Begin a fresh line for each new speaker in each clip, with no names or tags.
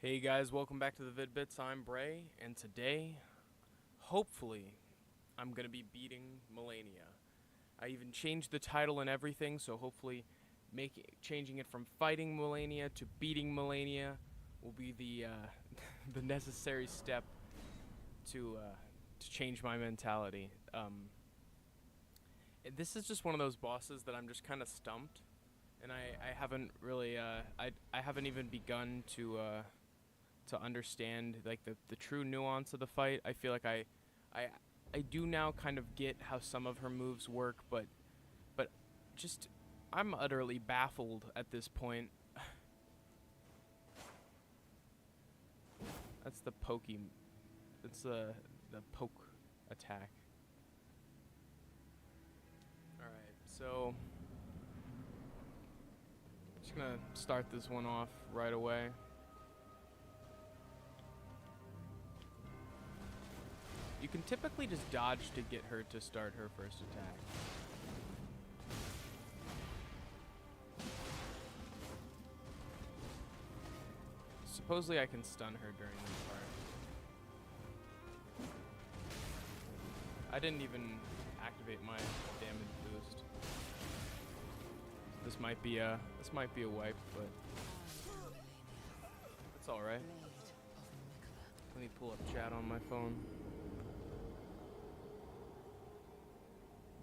Hey guys, welcome back to the Vid-Bits. I'm Bray, and today, hopefully, I'm gonna be beating Malenia. I even changed the title and everything, so hopefully, changing it from fighting Malenia to beating Malenia will be the the necessary step to change my mentality. This is just one of those bosses that I'm just kind of stumped, and I haven't really I haven't even begun to understand like the true nuance of the fight. I feel like I I do now kind of get how some of her moves work, but just I'm utterly baffled at this point. That's the pokey. That's the poke attack. All right, so just gonna start this one off right away. You can typically just dodge to get her to start her first attack. Supposedly I can stun her during this part. I didn't even activate my damage boost. This might be a wipe, but it's all right. Let me pull up chat on my phone.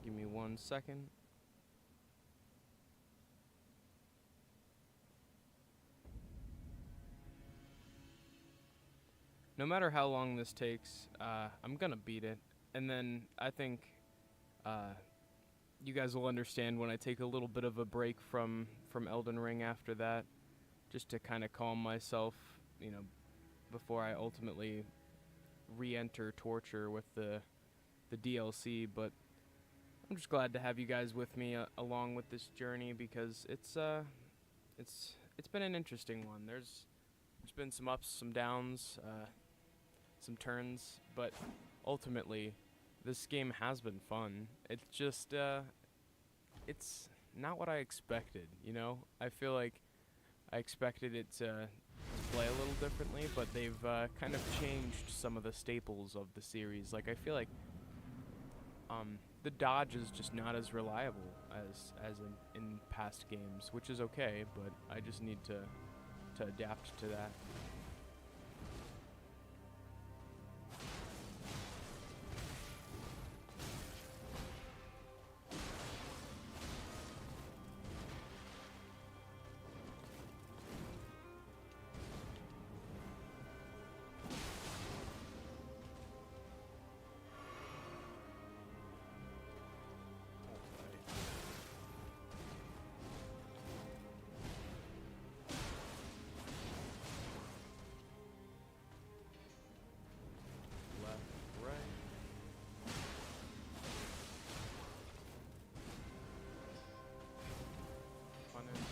Give me 1 second. No matter how long this takes, I'm gonna beat it. And then I think you guys will understand when I take a little bit of a break from Elden Ring after that, just to kind of calm myself, before I ultimately re-enter torture with the DLC. But I'm just glad to have you guys with me along with this journey, because it's been an interesting one. There's been some ups, some downs, some turns, but ultimately this game has been fun. It's just it's not what I expected, I feel like I expected it to play a little differently, but they've kind of changed some of the staples of the series. Like, I feel like the dodge is just not as reliable as in past games, which is okay, but I just need to adapt to that. Left, right. Punish.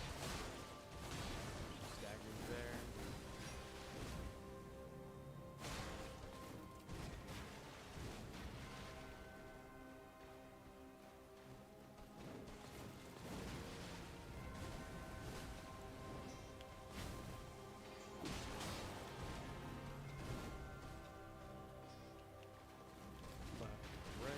Staggers there. Left, right.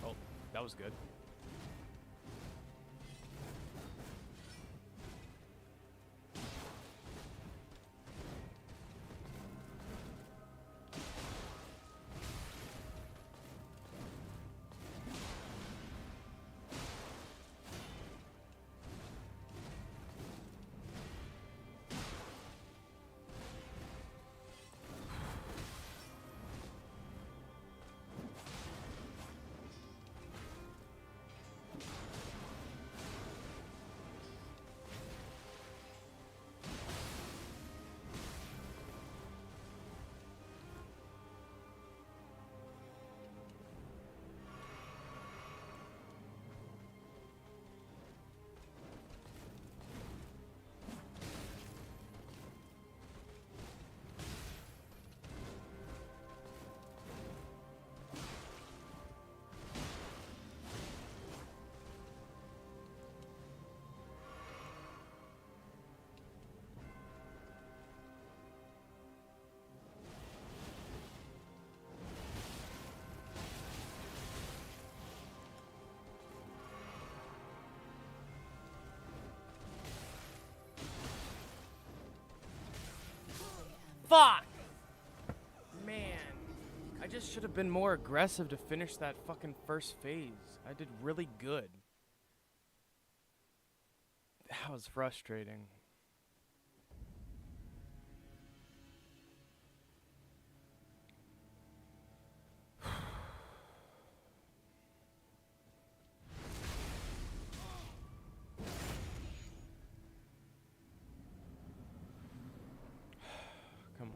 Oh, that was good. Fuck! Man, I just should have been more aggressive to finish that fucking first phase. I did really good. That was frustrating. Come on.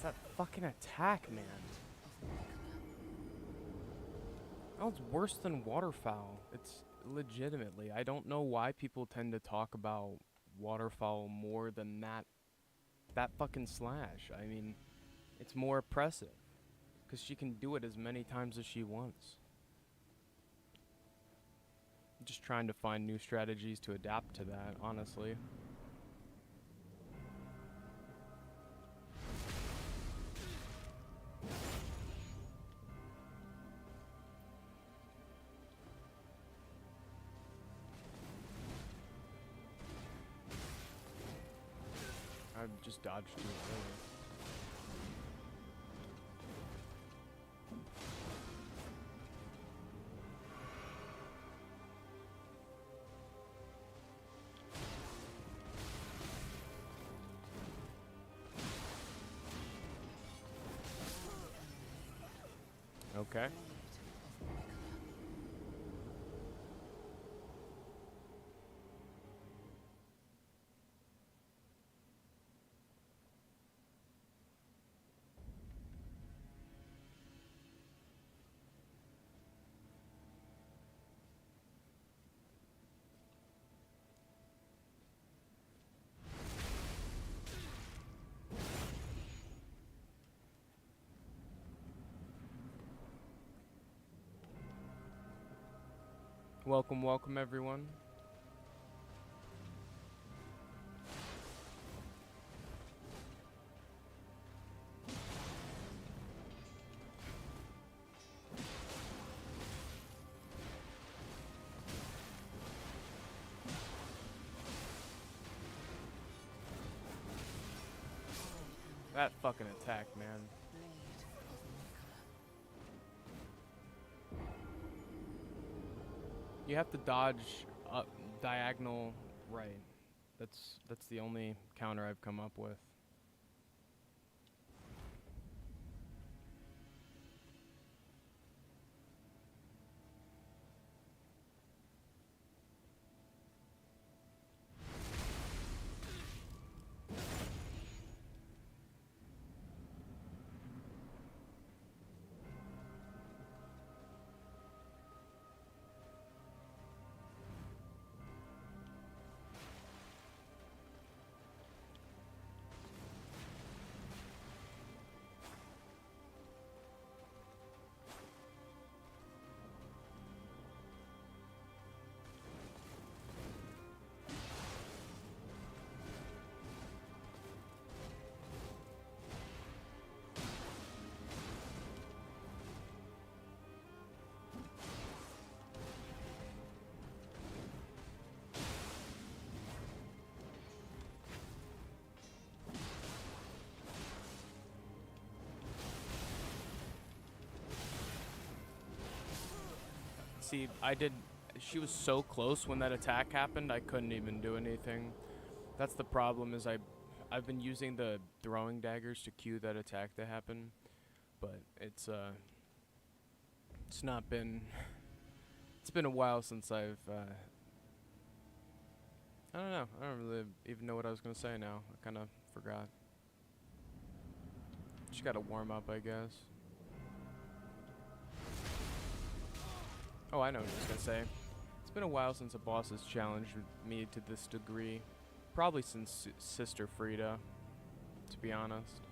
That fucking attack, man. That was worse than waterfowl. It's legitimately. I don't know why people tend to talk about waterfowl more than that fucking slash. I mean, it's more oppressive because she can do it as many times as she wants. I'm just trying to find new strategies to adapt to that, honestly. I just dodged too early. Okay. Welcome, welcome everyone. That fucking attack, man. You have to dodge up diagonal right. That's the only counter I've come up with. See, she was so close when that attack happened, I couldn't even do anything. That's the problem, is I've been using the throwing daggers to cue that attack to happen, but it's not been, it's been a while since I've, I don't know, I don't really even know what I was gonna say now. I kinda forgot. Just gotta warm up, I guess. Oh, I know what I was gonna say. It's been a while since a boss has challenged me to this degree. Probably since Sister Frida, to be honest.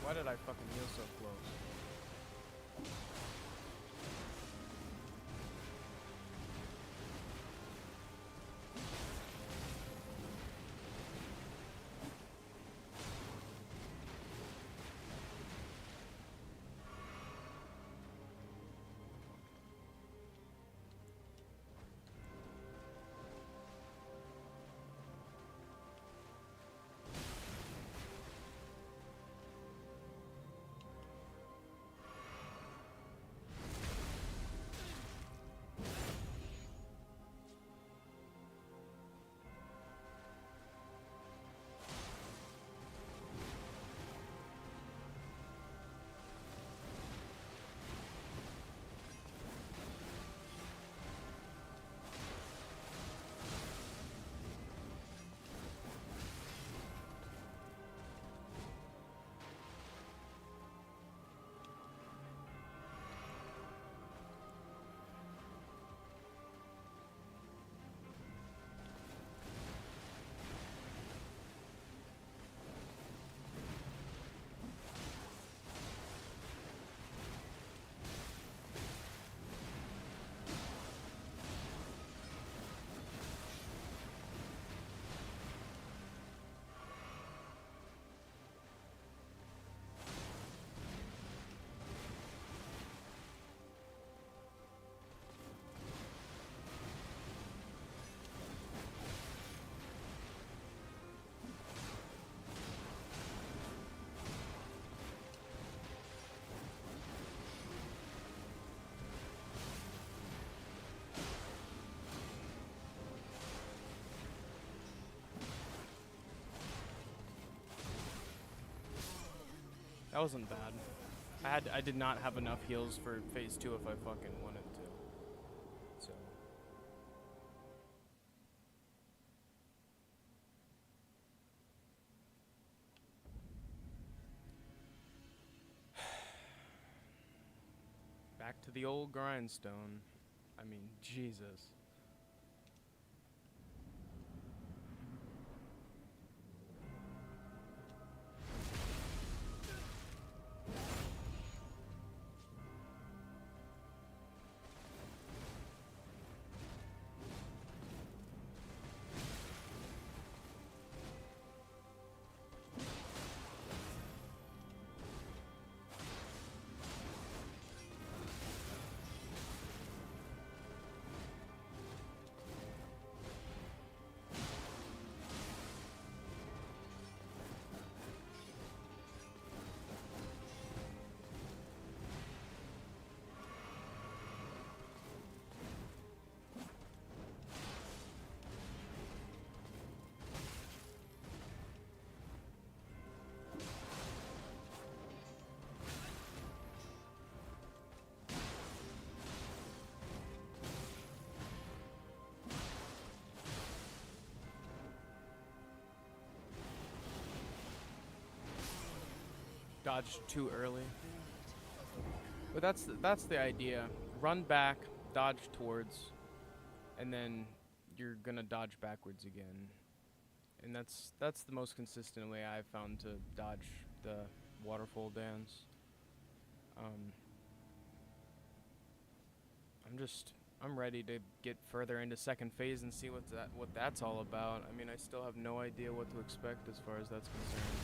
Why did I fucking heal so close? That wasn't bad. I did not have enough heals for phase 2 if I fucking wanted to. So back to the old grindstone. I mean, Jesus. dodged too early. But that's the idea. Run back, dodge towards, and then you're gonna dodge backwards again. And that's the most consistent way I've found to dodge the waterfall dance. I'm ready to get further into second phase and see what that's all about. I mean, I still have no idea what to expect as far as that's concerned.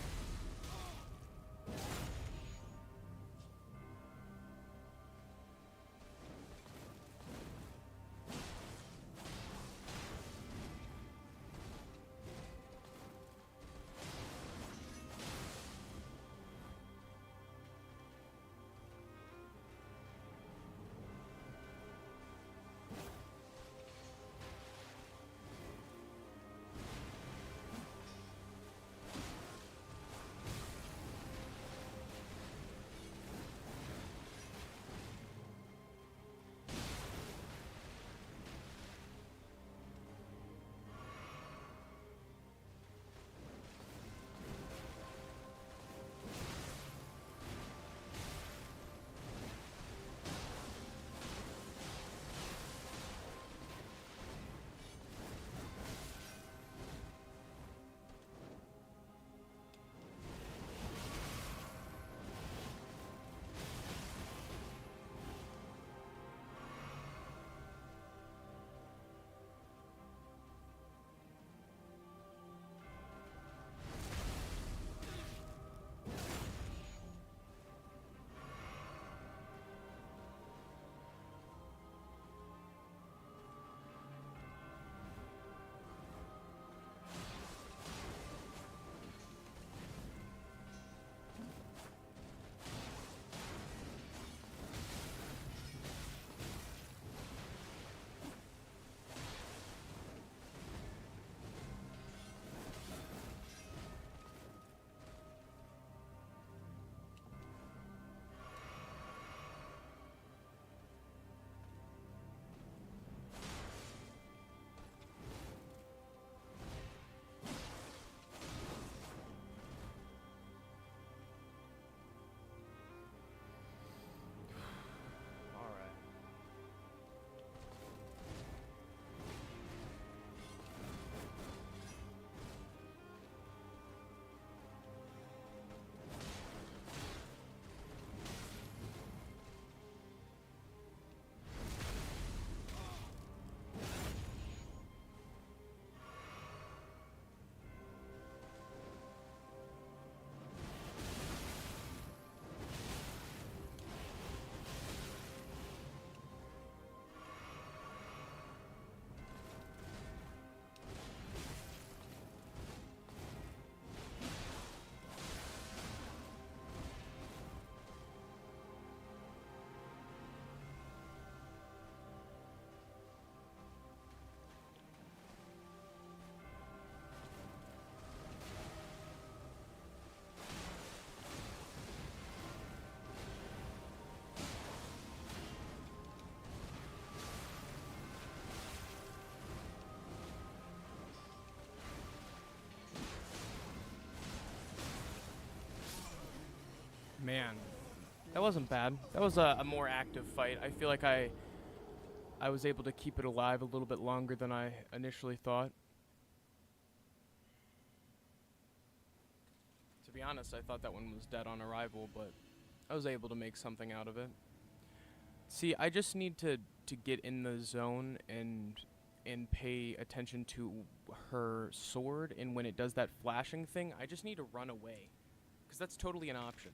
Man, that wasn't bad. That was a more active fight. I feel like I was able to keep it alive a little bit longer than I initially thought. To be honest, I thought that one was dead on arrival, but I was able to make something out of it. See, I just need to get in the zone and pay attention to her sword, and when it does that flashing thing, I just need to run away, because that's totally an option.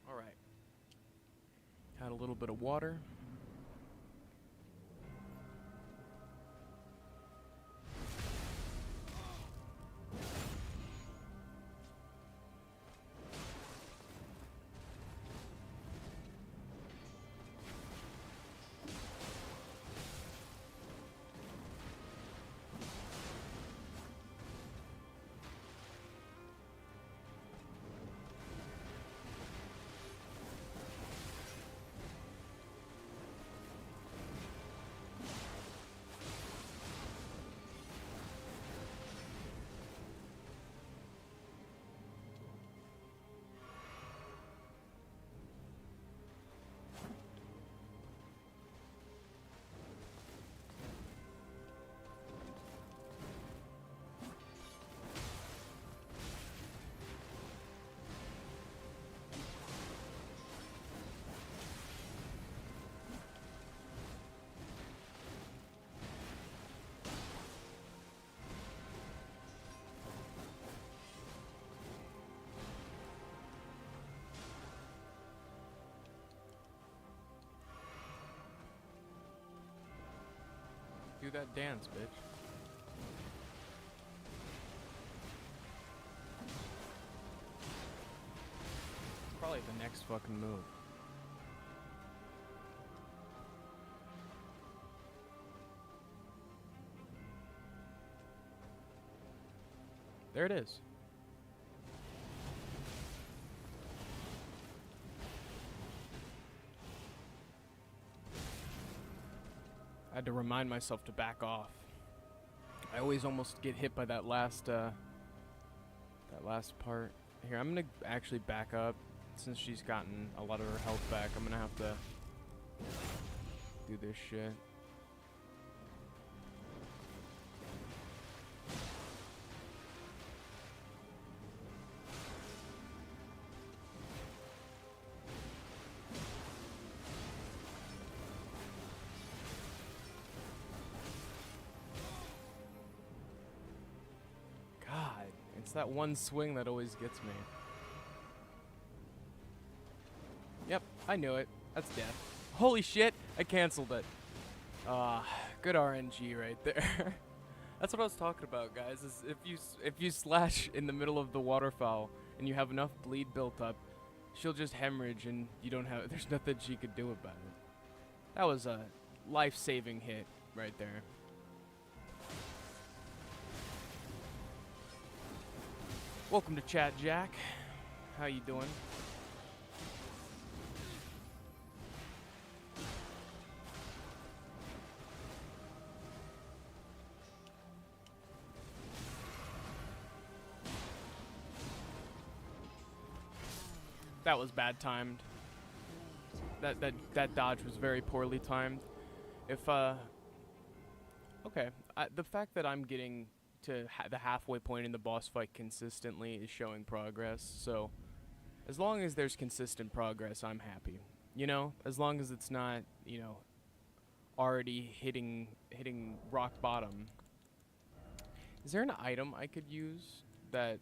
Alright. Had a little bit of water. do that dance, bitch. It's probably the next fucking move. There it is. I had to remind myself to back off. I always almost get hit by that last part. Here, I'm gonna actually back up. Since she's gotten a lot of her health back, I'm gonna have to do this shit. It's that one swing that always gets me. Yep, I knew it. That's death. Holy shit, I canceled it. Good RNG right there. That's what I was talking about, guys. Is if you slash in the middle of the waterfowl and you have enough bleed built up, she'll just hemorrhage and you don't have. There's nothing she could do about it. That was a life-saving hit right there. Welcome to chat, Jack. How you doing? That was bad timed. That dodge was very poorly timed. If okay, the fact that I'm getting to the halfway point in the boss fight consistently is showing progress. So as long as there's consistent progress, I'm happy. You know, as long as it's not, you know, already hitting rock bottom. Is there an item I could use that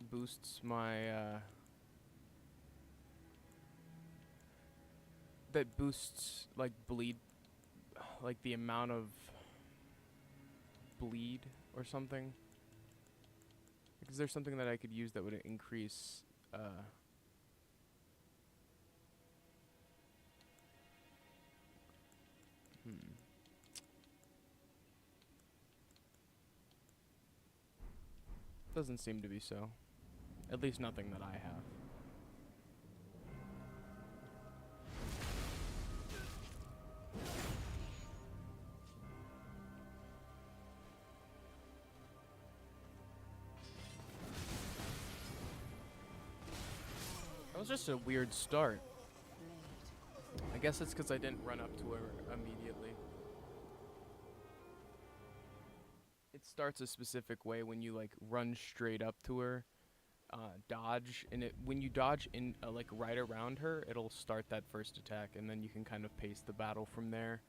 boosts my that boosts like bleed, like the amount of bleed or something? Like, is there something that I could use that would increase Doesn't seem to be so. At least nothing that I have. That was just a weird start. I guess it's because I didn't run up to her immediately. It starts a specific way when you like run straight up to her, dodge, and when you dodge in like right around her, it'll start that first attack, and then you can kind of pace the battle from there.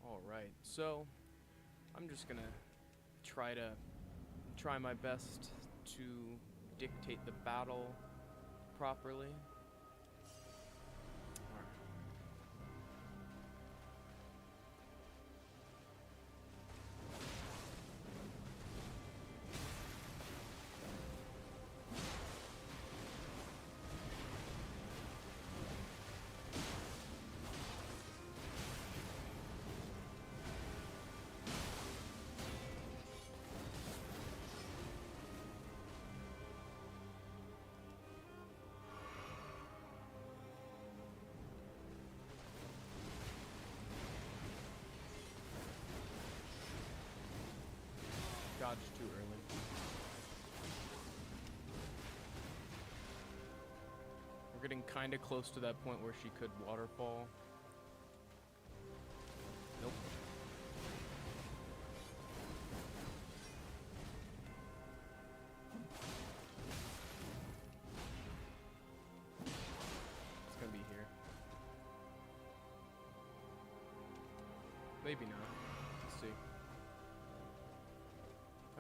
Alright, so I'm just gonna try my best to dictate the battle properly. Dodged too early. We're getting kind of close to that point where she could waterfall. Nope. It's gonna be here. Maybe not. Let's see.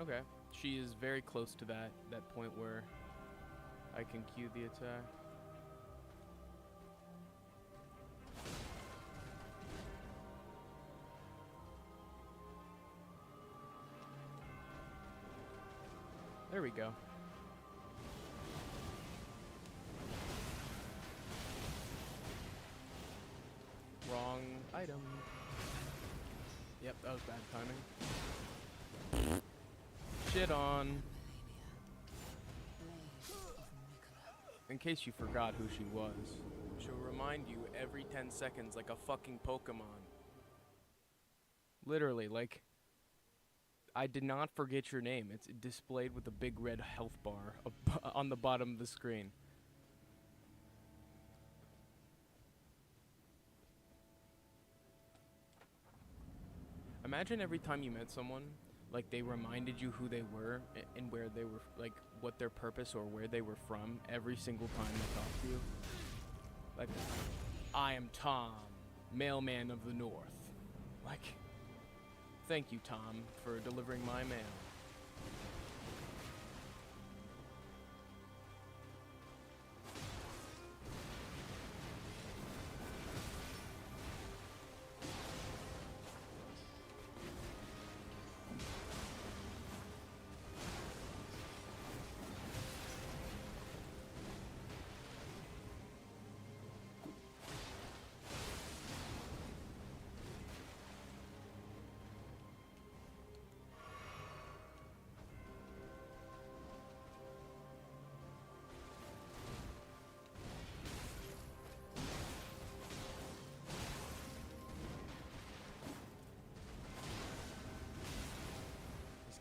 Okay, she is very close to that point where I can cue the attack. There we go. Wrong item. Yep, that was bad timing. Shit on. In case you forgot who she was, she'll remind you every 10 seconds like a fucking Pokemon. Literally, like, I did not forget your name. It's displayed with a big red health bar on the bottom of the screen. Imagine every time you met someone, like they reminded you who they were and where they were, like what their purpose or where they were from every single time they talked to you. Like, I am Tom, mailman of the North. Like, thank you, Tom, for delivering my mail.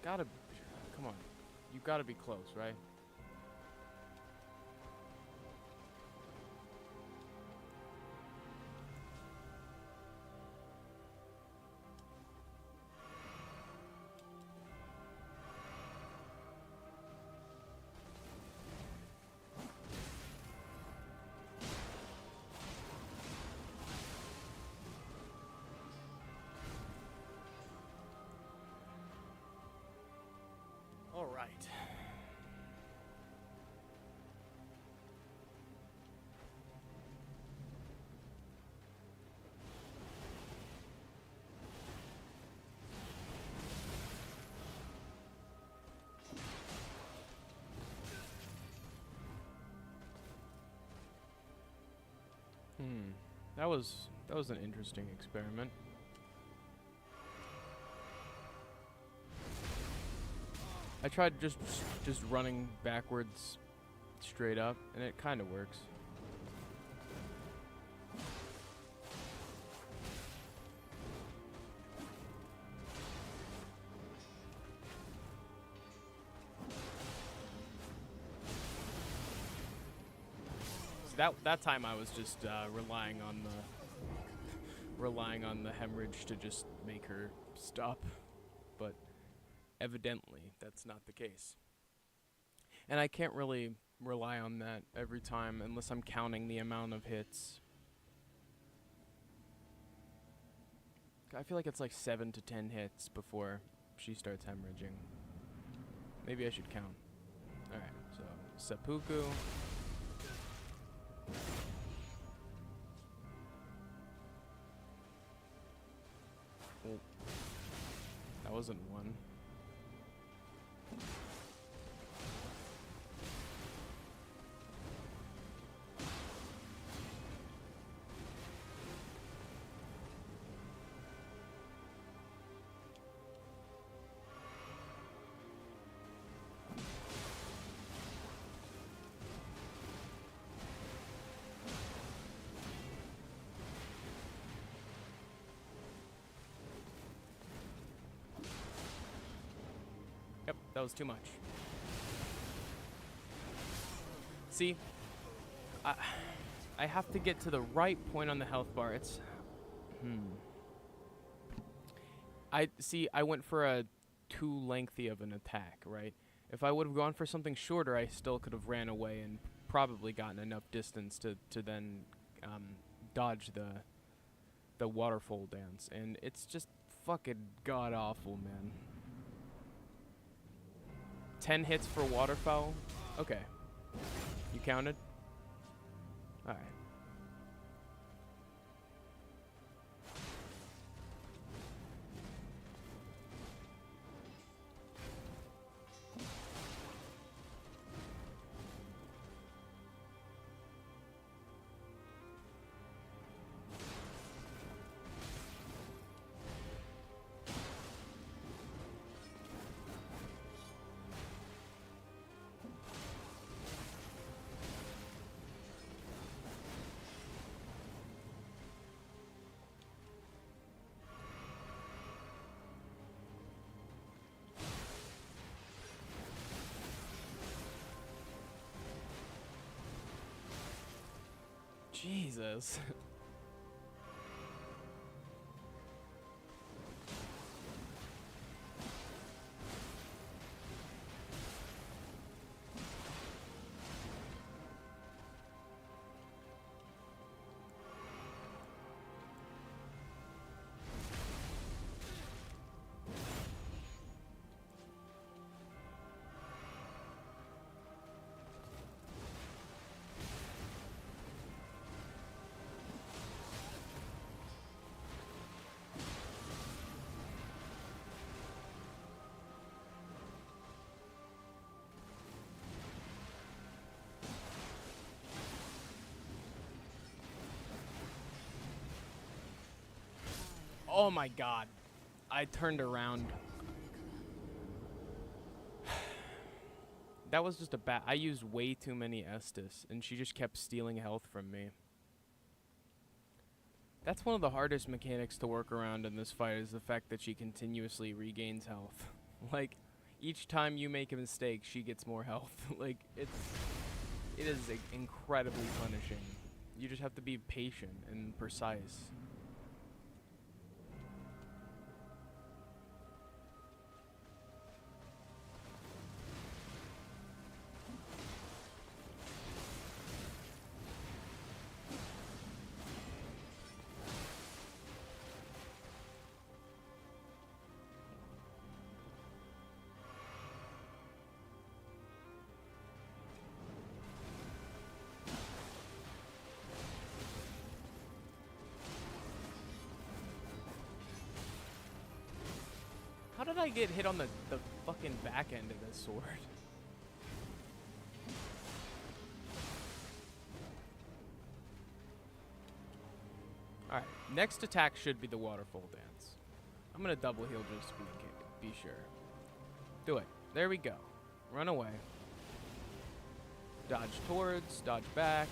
Gotta, come on, you gotta be close, right? All right. That was an interesting experiment. I tried just running backwards straight up, and it kind of works. So that time I was just relying on the hemorrhage to just make her stop, but evidently that's not the case. And I can't really rely on that every time unless I'm counting the amount of hits. I feel like it's like 7 to 10 hits before she starts hemorrhaging. Maybe I should count. Alright, so seppuku. Oh, that wasn't one. Yep, that was too much. See, I have to get to the right point on the health bar. It's, I went for a too lengthy of an attack, right? If I would have gone for something shorter, I still could have ran away and probably gotten enough distance to then dodge the waterfall dance. And it's just fucking god awful, man. 10 hits for waterfowl? Okay. You counted? Alright. Jesus. Oh my god. I turned around. That was just a bad. I used way too many Estus, and she just kept stealing health from me. That's one of the hardest mechanics to work around in this fight, is the fact that she continuously regains health. Like, each time you make a mistake, she gets more health. Like, it is incredibly punishing. You just have to be patient and precise. How did I get hit on the fucking back end of this sword? Alright, next attack should be the waterfall dance. I'm gonna double heal just to be sure. Do it. There we go. Run away. Dodge towards, dodge back.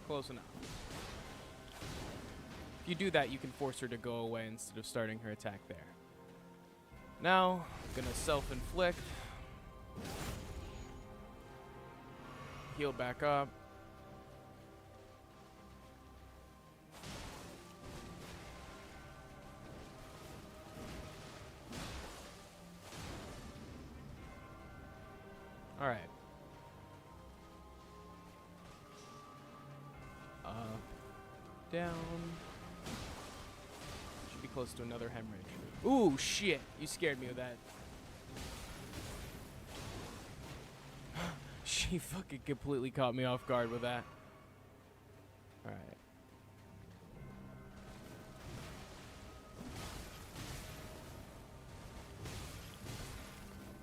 Close enough. If you do that, you can force her to go away instead of starting her attack there. Now, I'm gonna self-inflict. Heal back up. All right. Up, down. Should be close to another hemorrhage. Ooh, shit. You scared me with that. She fucking completely caught me off guard with that. Alright.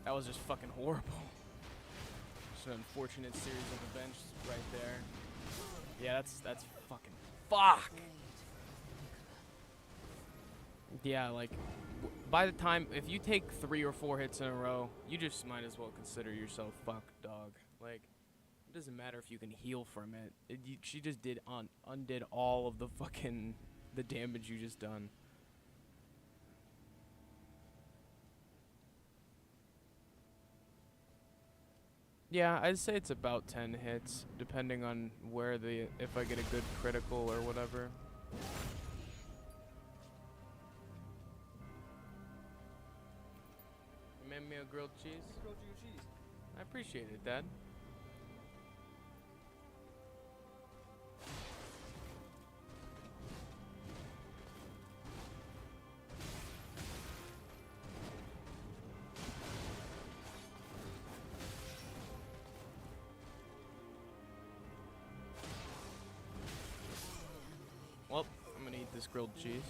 That was just fucking horrible. Just an unfortunate series of events right there. Yeah, that's fucking fuck. Yeah, like, by the time, if you take 3 or 4 hits in a row, you just might as well consider yourself fucked, dog. Like, it doesn't matter if you can heal from it. She just undid all of the fucking, the damage you just done. Yeah, I'd say it's about 10 hits, depending on where if I get a good critical or whatever. You made me a grilled cheese?
Grilled you cheese.
I appreciate it, Dad. I'm gonna eat this grilled cheese.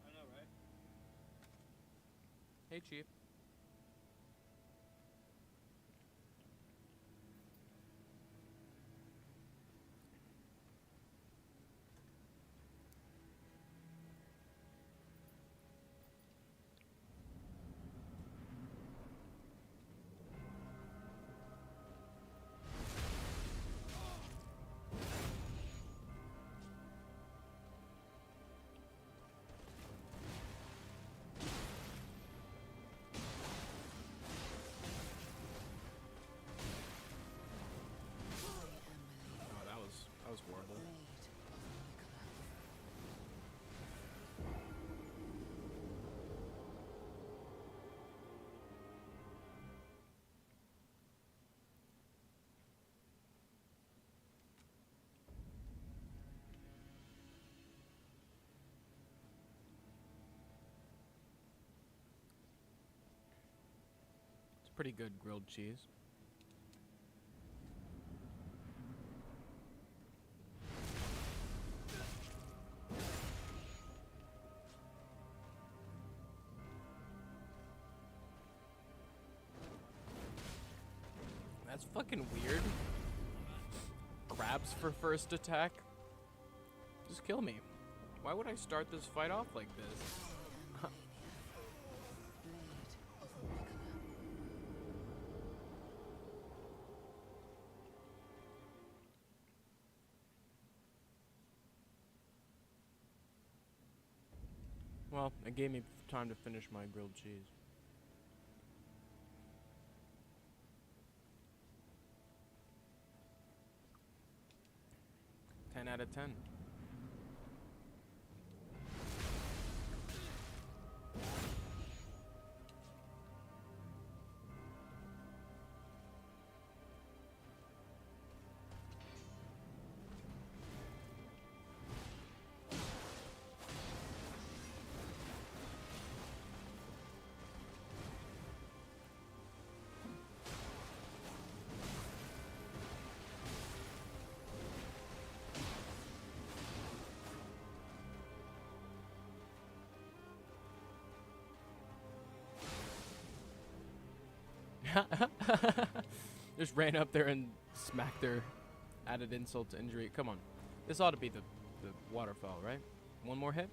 I know, right?
Hey, Chief. Oh, that was horrible. It's pretty good grilled cheese. That's fucking weird. Grabs for first attack. Just kill me. Why would I start this fight off like this? Well, it gave me time to finish my grilled cheese. 10 out of 10. Just ran up there and smacked her, added insult to injury. Come on. This ought to be the waterfall, right? One more hit?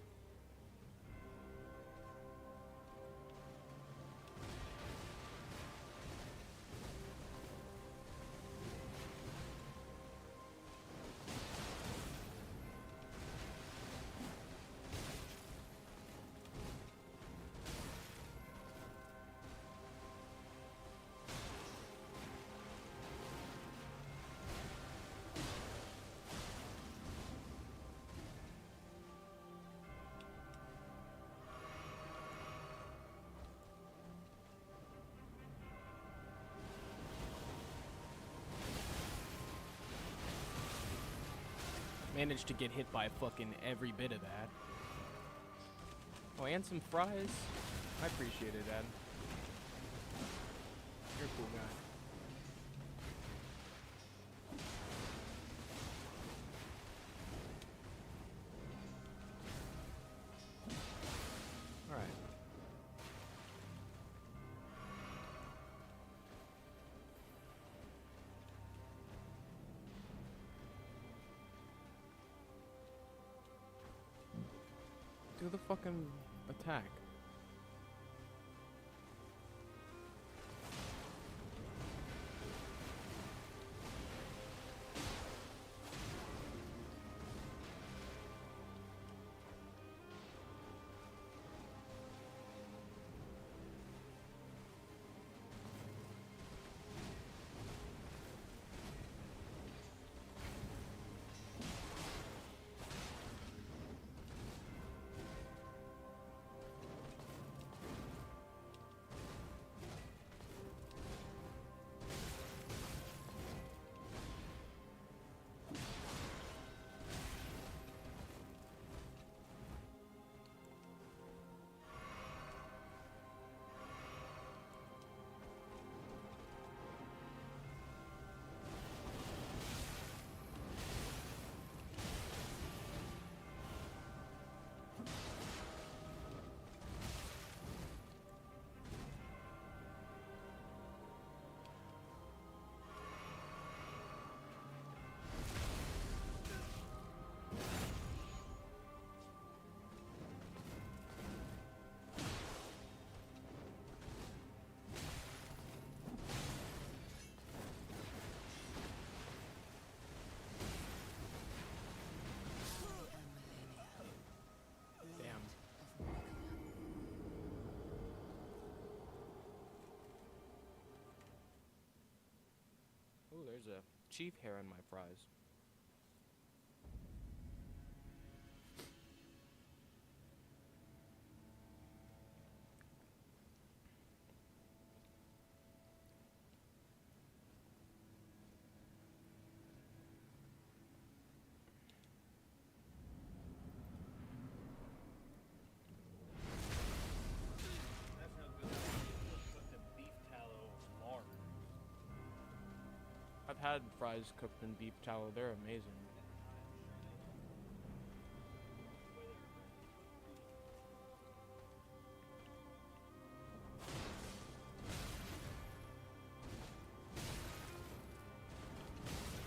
Managed to get hit by fucking every bit of that. Oh, and some fries. I appreciate it, Dad. You're a cool guy. Alright. Do the fucking attack. There's a chief hair on my fries.
That's no good. Put the beef tallow lard.
I've had fries cooked in beef tallow. They're amazing.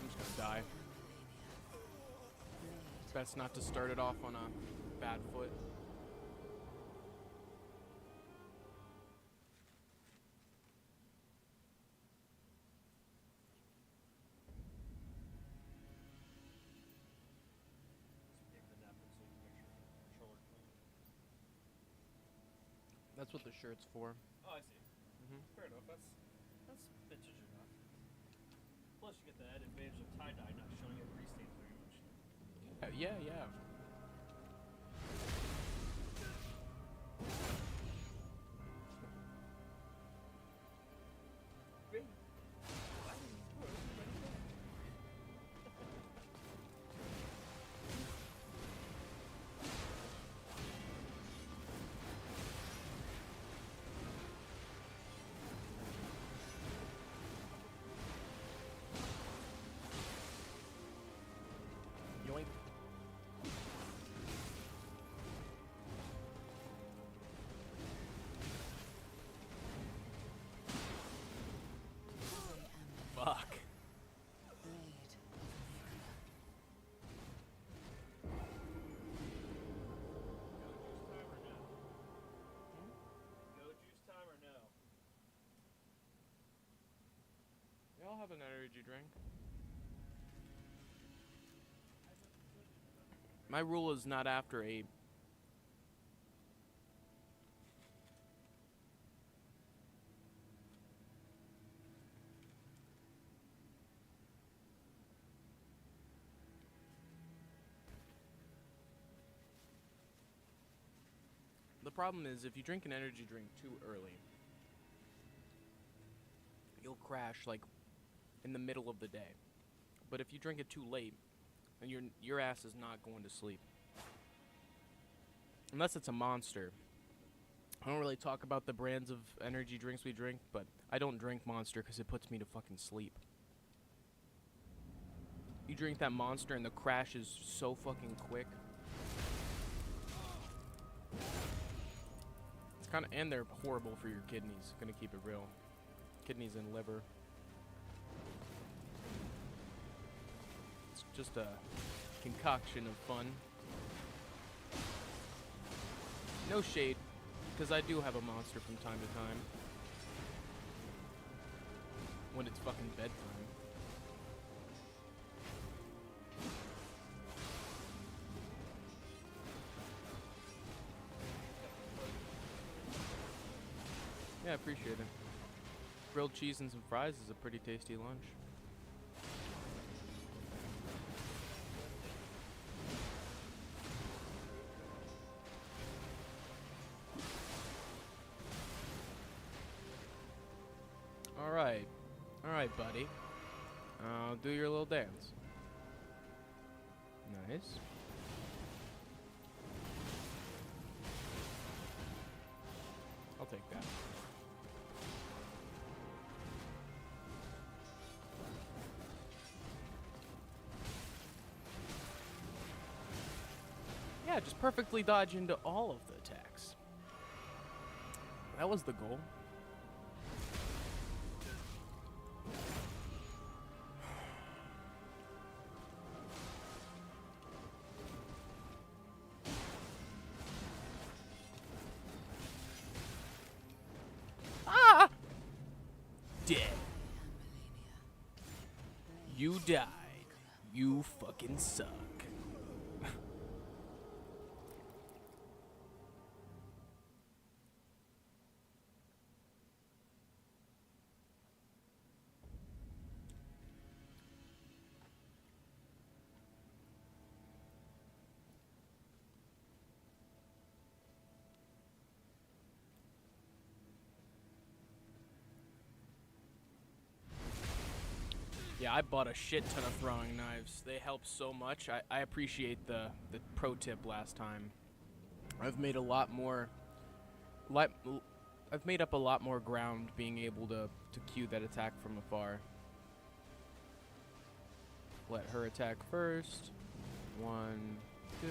I'm just gonna die. Best not to start it off on a bad foot.
Just take the napkin so you can make sure your controller clean.
That's what the shirt's for.
Oh, I see.
Mhm.
Fair enough. That's vintage enough. Plus, you get the added advantage of tie-dye not showing up grease stains very much.
Yeah.
Great. Why did these words already there?
Yoink. Fuck.
Go juice time or no?
Y'all have an energy drink. My rule is not after 8. The problem is if you drink an energy drink too early, you'll crash like in the middle of the day. But if you drink it too late, then your ass is not going to sleep. Unless it's a Monster. I don't really talk about the brands of energy drinks we drink, but I don't drink Monster because it puts me to fucking sleep. You drink that Monster and the crash is so fucking quick. It's kind of, and they're horrible for your kidneys. Gonna keep it real. Kidneys and liver. It's just a concoction of fun. No shade, because I do have a Monster from time to time. When it's fucking bedtime. Yeah, I appreciate it. Grilled cheese and some fries is a pretty tasty lunch. Alright, buddy. Do your little dance. Nice. I'll take that. Yeah, just perfectly dodge into all of the attacks. That was the goal. Ah! Dead. You died. You fucking suck. Yeah, I bought a shit ton of throwing knives. They help so much. I appreciate the pro tip last time. I've made a lot more... I've made up a lot more ground being able to cue that attack from afar. Let her attack first. 1, 2.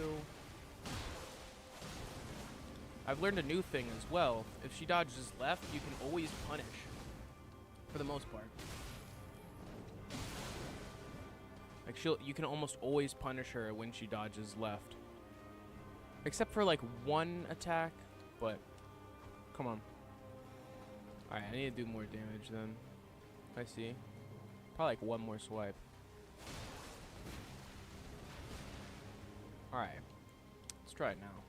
I've learned a new thing as well. If she dodges left, you can always punish. For the most part. Like you can almost always punish her when she dodges left. Except for like one attack, but come on. Alright, I need to do more damage then. I see. Probably like one more swipe. Alright. Let's try it now.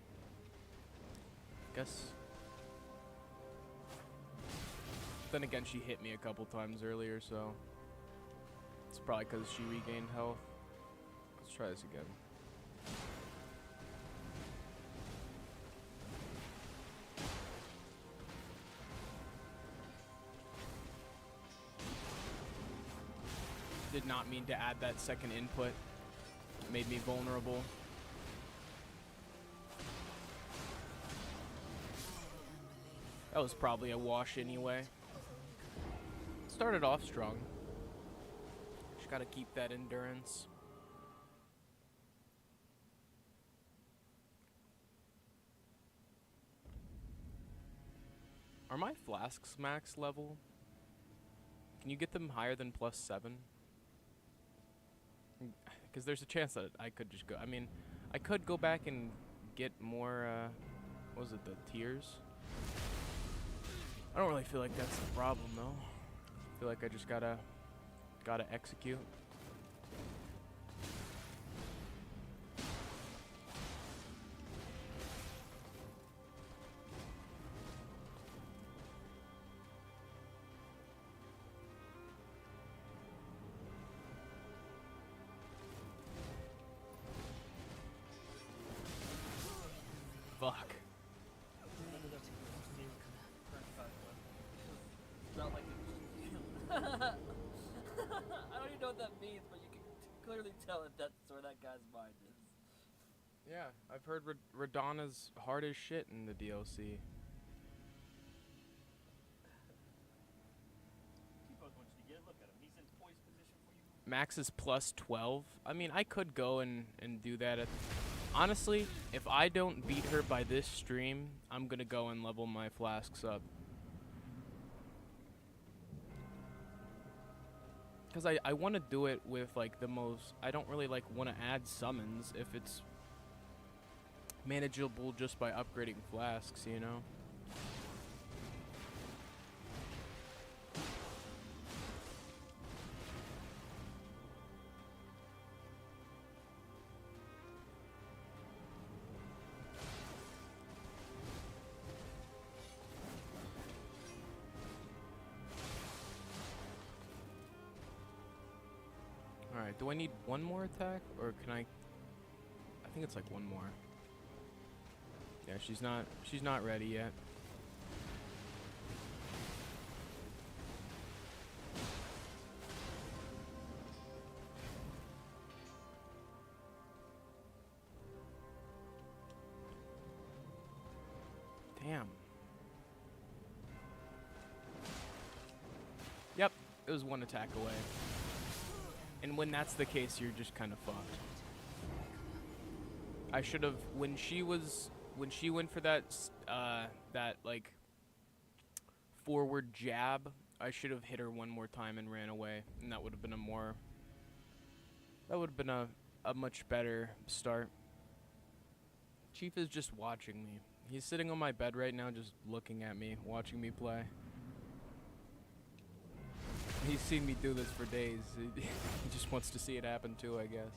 Guess. Then again, she hit me a couple times earlier, so it's probably because she regained health. Let's try this again. Did not mean to add that second input. It made me vulnerable. That was probably a wash anyway. Started off strong. Just gotta keep that endurance. Are my flasks max level? Can you get them higher than +7? Because there's a chance that I could just go. I mean, I could go back and get more, what was it, the tiers? I don't really feel like that's the problem, though. I feel like I just gotta execute. Fuck.
I don't even know what that means, but you can clearly tell that that's where that guy's mind is.
Yeah, I've heard Radana's hard as shit in the DLC. Max is +12. I mean, I could go and do that. Honestly, if I don't beat her by this stream, I'm gonna go and level my flasks up. Because I want to do it with, like, the most... I don't really, like, want to add summons if it's manageable just by upgrading flasks, you know? Alright, do I need one more attack? Or can I think it's like one more. Yeah, she's not ready yet. Damn. Yep, it was one attack away. And when that's the case, you're just kind of fucked. I should have, when she went for that, that like forward jab, I should have hit her one more time and ran away, and that would have been a much better start. Chief is just watching me. He's sitting on my bed right now, just looking at me, watching me play. He's seen me do this for days. He just wants to see it happen too, I guess.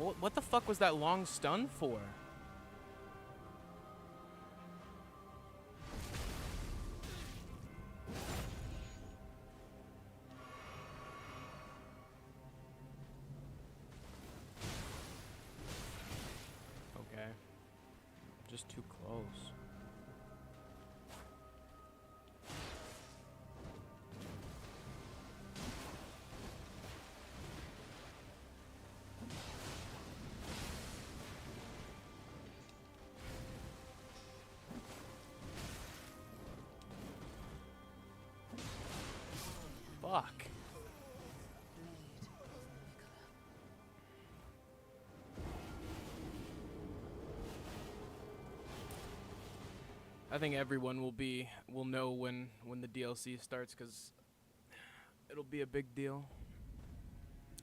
What the fuck was that long stun for? Okay. Just too close. Fuck. I think everyone will know when the DLC starts, because it'll be a big deal.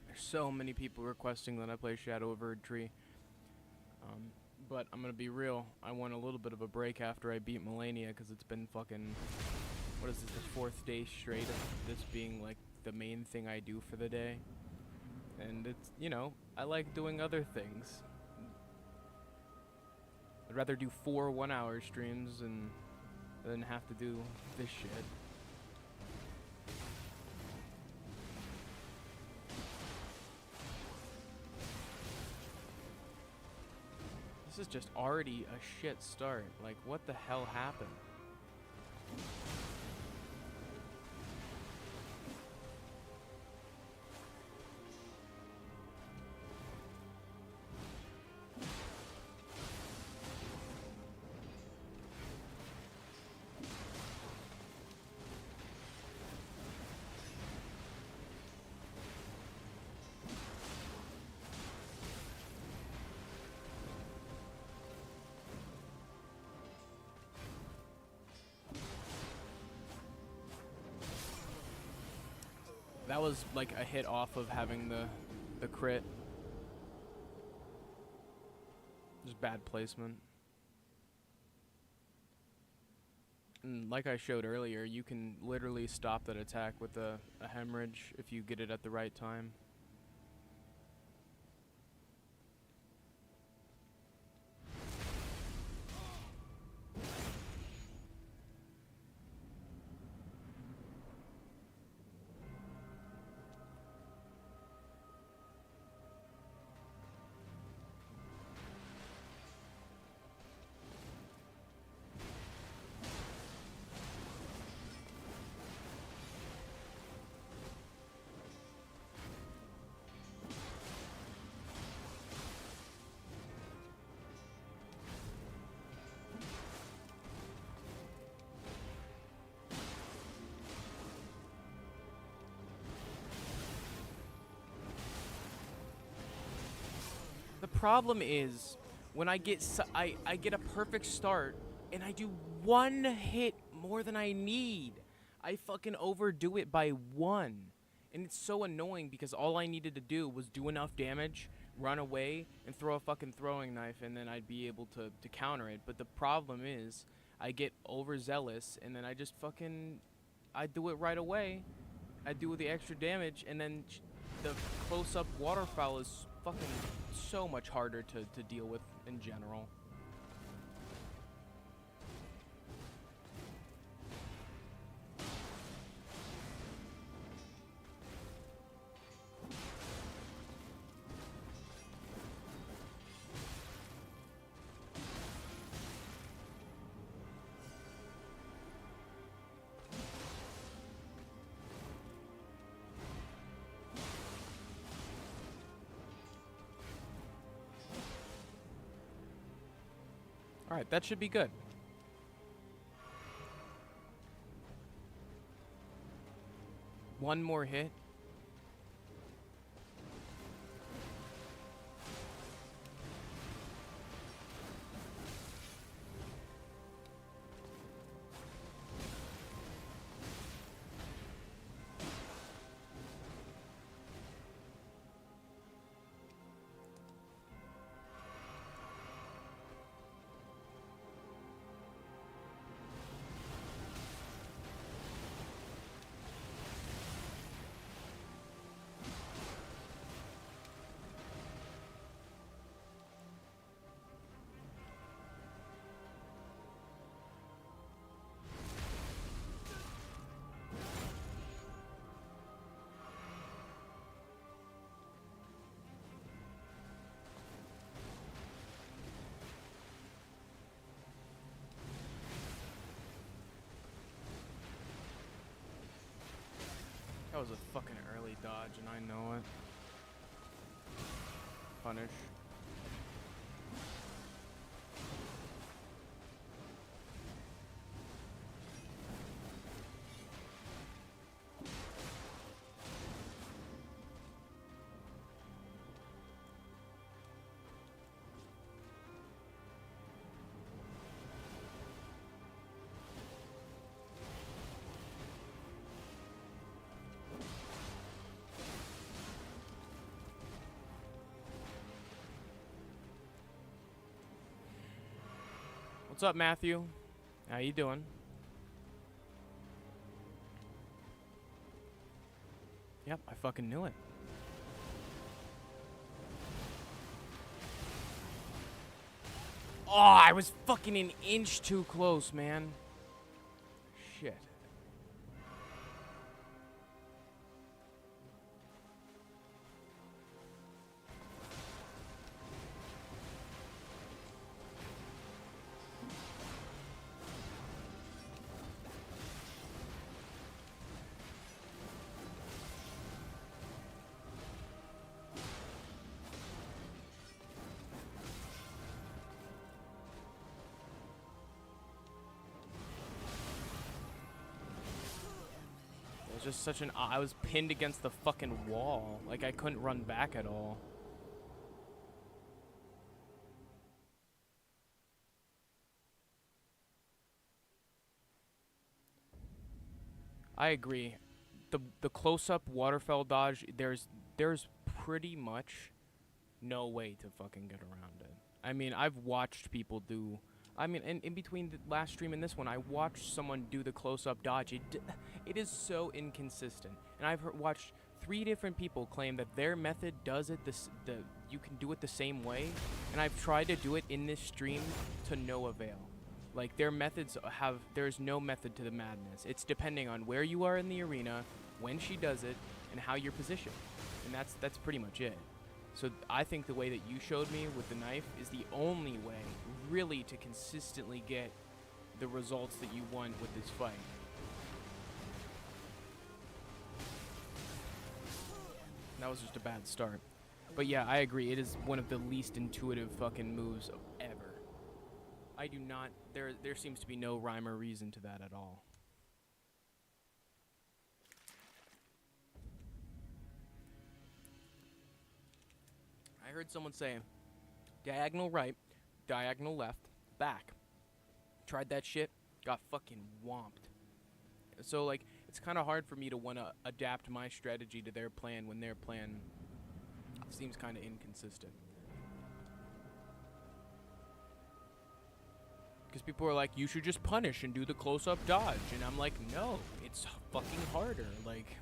There's so many people requesting that I play Shadow of Erdtree. But I'm gonna be real, I want a little bit of a break after I beat Malenia, because it's been fucking, what is this, the 4th day straight of this being like the main thing I do for the day. And it's, you know, I like doing other things. I'd rather do 4 one-hour streams than have to do this shit. This is just already a shit start. Like, what the hell happened? That was like a hit off of having the crit. Just bad placement. And like I showed earlier, you can literally stop that attack with a hemorrhage if you get it at the right time. The problem is when I get I get a perfect start and I do 1 hit more than I need. I fucking overdo it by 1. And it's so annoying because all I needed to do was do enough damage, run away, and throw a fucking throwing knife, and then I'd be able to counter it. But the problem is I get overzealous and then I just fucking, I do it right away. I do the extra damage, and then the close-up waterfowl is fucking so much harder to deal with in general. Alright, that should be good. One more hit. That was a fucking early dodge, and I know it. Punish. What's up, Matthew? How you doing? Yep, I fucking knew it. Oh, I was fucking an inch too close, man. Shit. It was just such an... I was pinned against the fucking wall. Like, I couldn't run back at all. I agree. The close-up waterfell dodge, there's pretty much no way to fucking get around it. I mean, I've watched people do... I mean, in between the last stream and this one, I watched someone do the close-up dodge. It is so inconsistent. And I've watched 3 different people claim that their method does it you can do it the same way. And I've tried to do it in this stream to no avail. Like, their methods there's no method to the madness. It's depending on where you are in the arena, when she does it, and how you're positioned. And that's pretty much it. So I think the way that you showed me with the knife is the only way, really, to consistently get the results that you want with this fight. That was just a bad start. But yeah, I agree. It is one of the least intuitive fucking moves ever. I do not... There seems to be no rhyme or reason to that at all. I heard someone say, diagonal right, diagonal left, back. Tried that shit, got fucking whomped. So, like, it's kind of hard for me to want to adapt my strategy to their plan when their plan seems kind of inconsistent. Because people are like, you should just punish and do the close-up dodge. And I'm like, no, it's fucking harder. Like,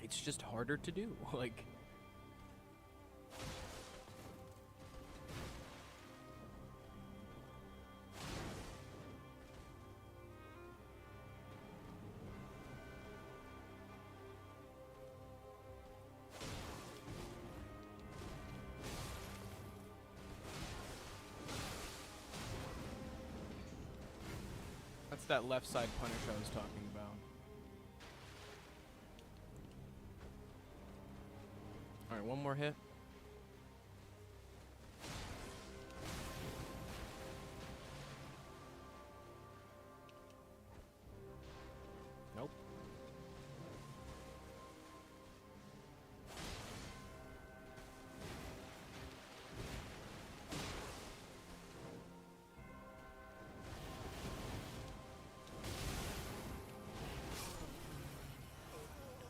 it's just harder to do. Like... That's that left side punish I was talking about. Alright, one more hit. Nope.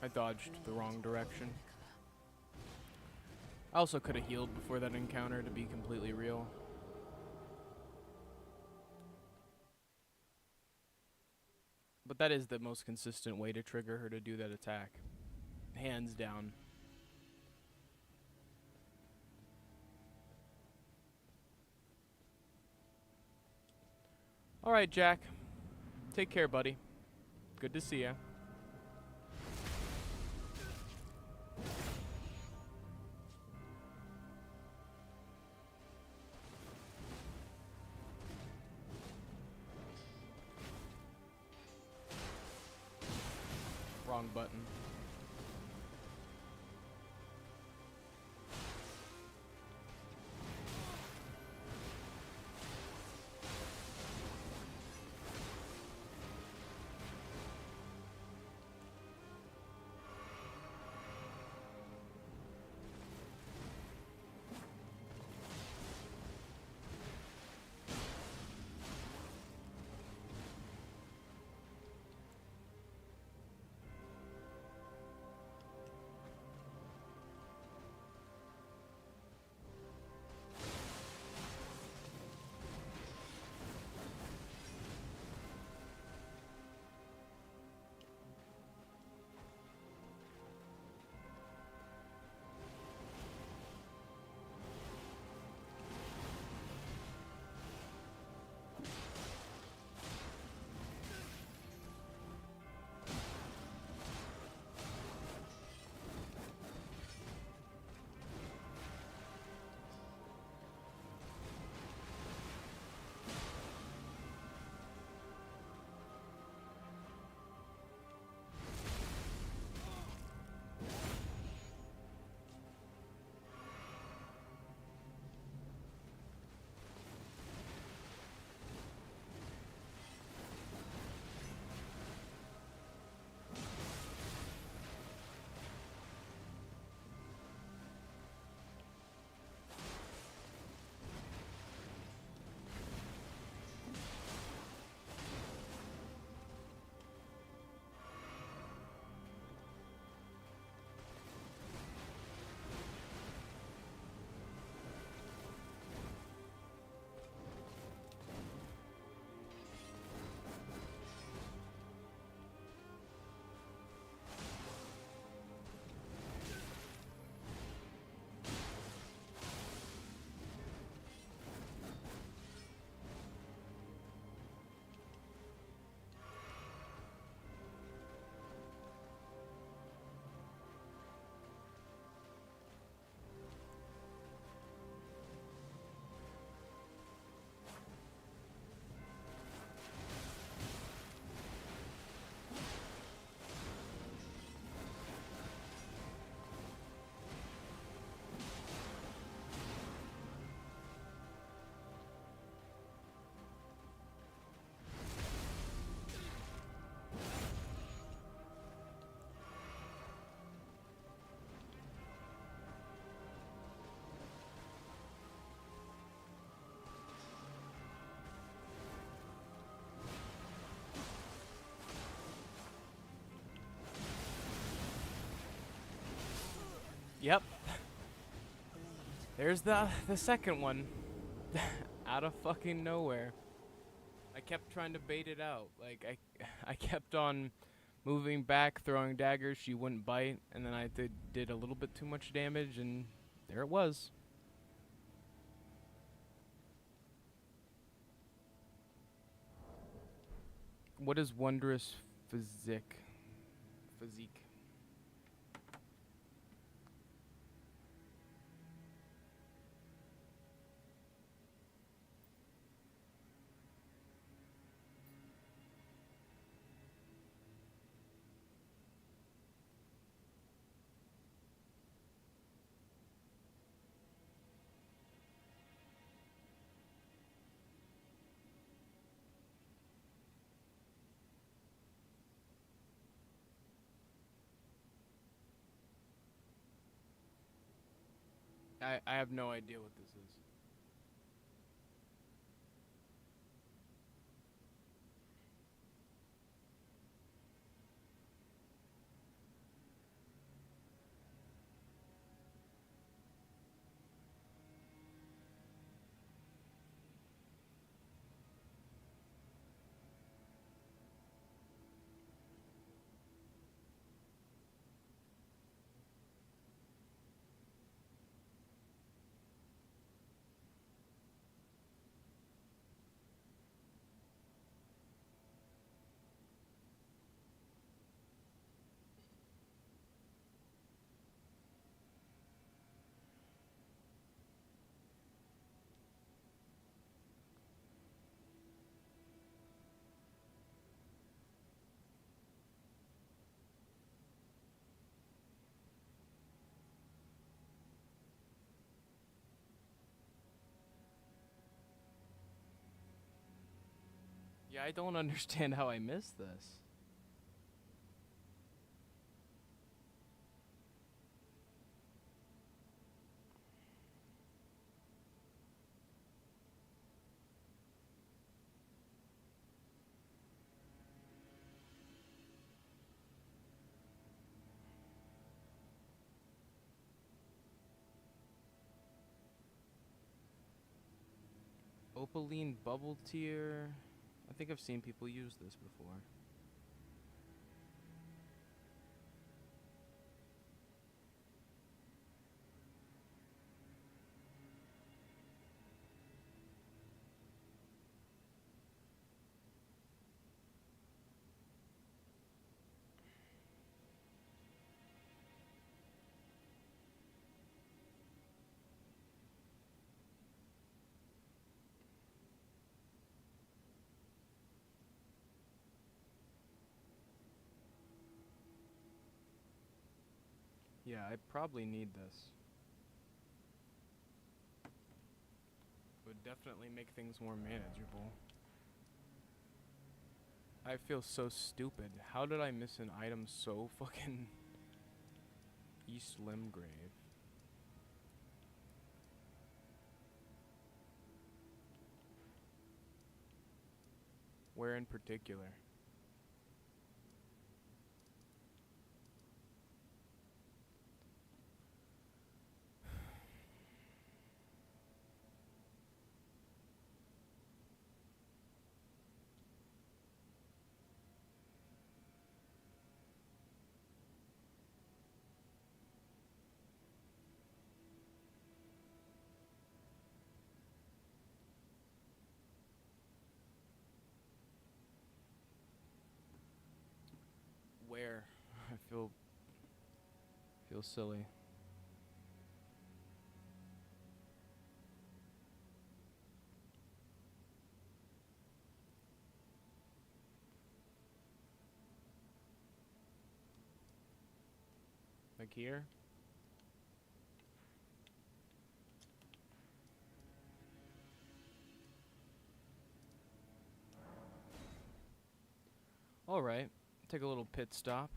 I dodged the wrong direction. I also could have healed before that encounter, to be completely real. But that is the most consistent way to trigger her to do that attack. Hands down. Alright, Jack. Take care, buddy. Good to see ya. Wrong button. Yep. There's the second one. Out of fucking nowhere. I kept trying to bait it out. Like, I kept on moving back, throwing daggers. She wouldn't bite. And then I did a little bit too much damage, and there it was. What is wondrous physique? Physique. I have no idea what this is. Yeah, I don't understand how I missed this. Opaline bubble tier. I think I've seen people use this before. Yeah, I probably need this. Would definitely make things more manageable. I feel so stupid. How did I miss an item so fucking East Limgrave? Where in particular? Where? I feel silly. Like here? Alright. Take a little pit stop.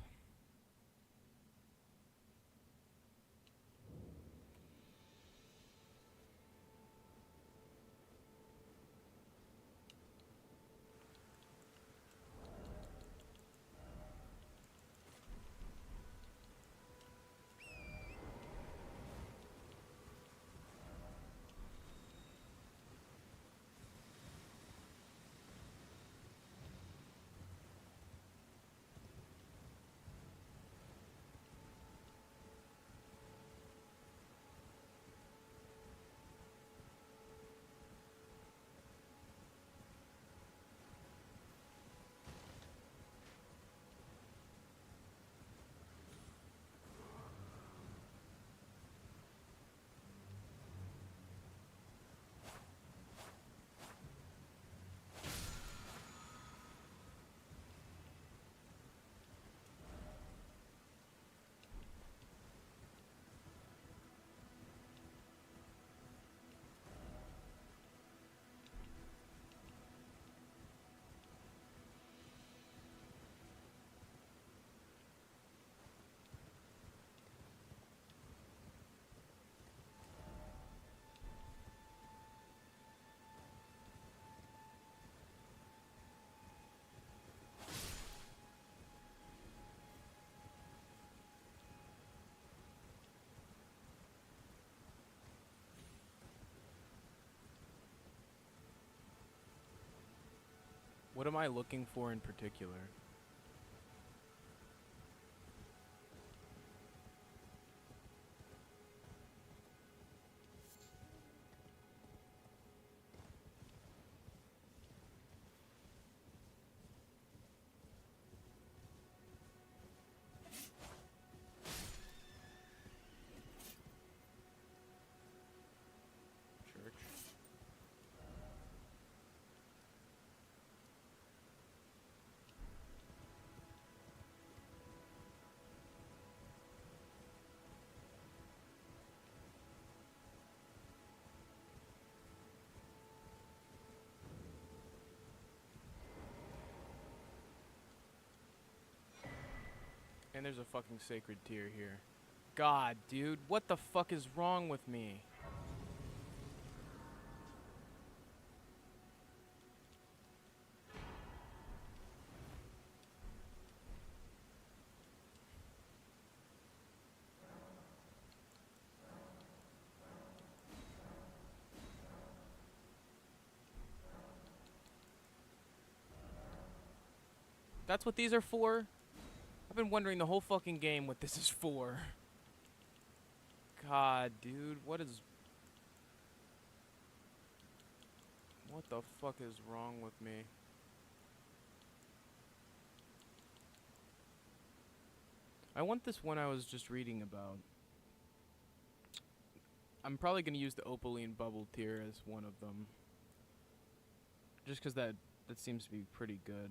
What am I looking for in particular? Church. And there's a fucking sacred tear here. God, dude, what the fuck is wrong with me? That's what these are for? I've been wondering the whole fucking game what this is for. God, dude, what the fuck is wrong with me? I want this one I was just reading about. I'm probably gonna use the opaline bubble tier as one of them. Just cause that seems to be pretty good.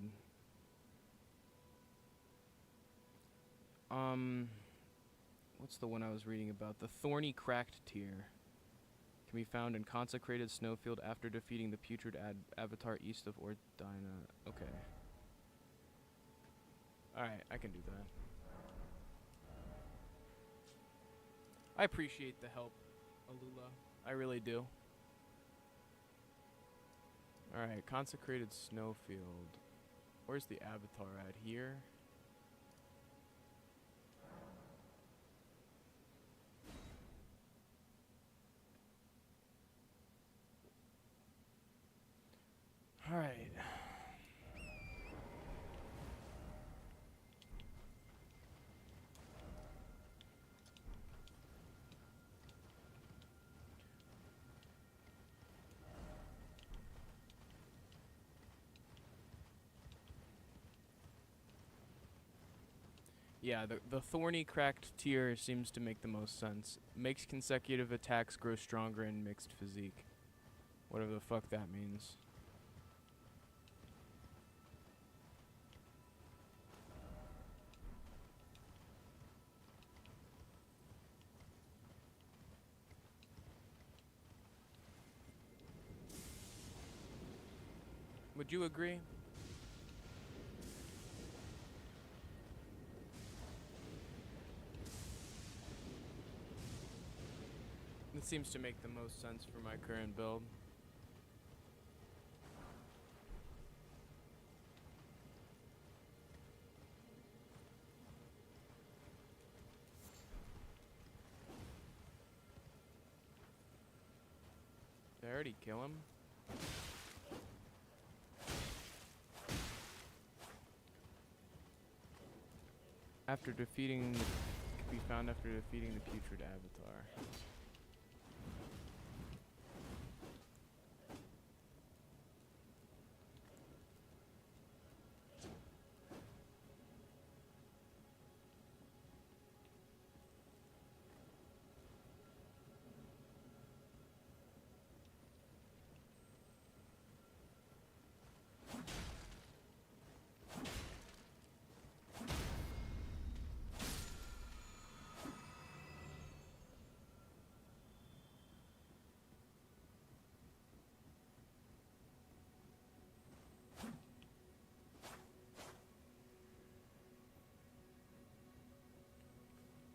What's the one I was reading about? The thorny cracked tier can be found in consecrated snowfield after defeating the putrid avatar east of Ordina. Okay. Alright, I can do that. I appreciate the help, Alula. I really do. Alright, consecrated snowfield. Where's the avatar at? Here? Alright. Yeah, the thorny cracked tier seems to make the most sense. Makes consecutive attacks grow stronger in mixed physique. Whatever the fuck that means. Would you agree? It seems to make the most sense for my current build. Did I already kill him? After defeating the, could be found after defeating the putrid avatar.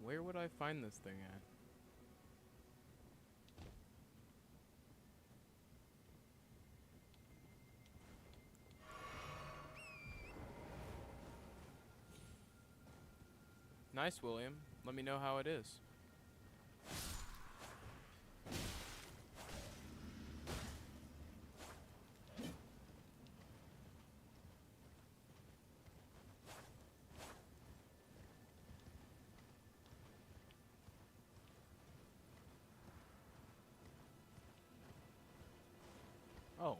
Where would I find this thing at? Nice, William. Let me know how it is. Oh.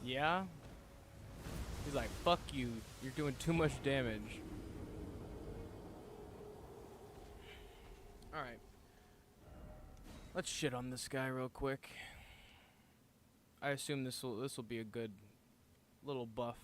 Yeah? He's like, fuck you. You're doing too much damage. Alright. Let's shit on this guy real quick. I assume this will be a good little buff.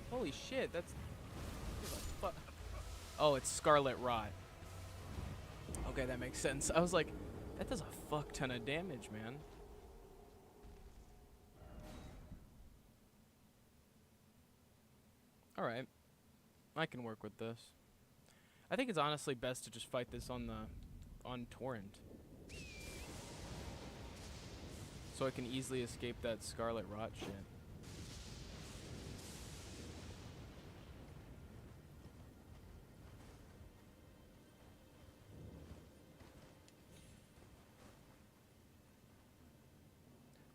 Holy shit, that's... Oh, it's Scarlet Rot. Okay, that makes sense. I was like, that does a fuck ton of damage, man. Alright. I can work with this. I think it's honestly best to just fight this on Torrent. So I can easily escape that Scarlet Rot shit.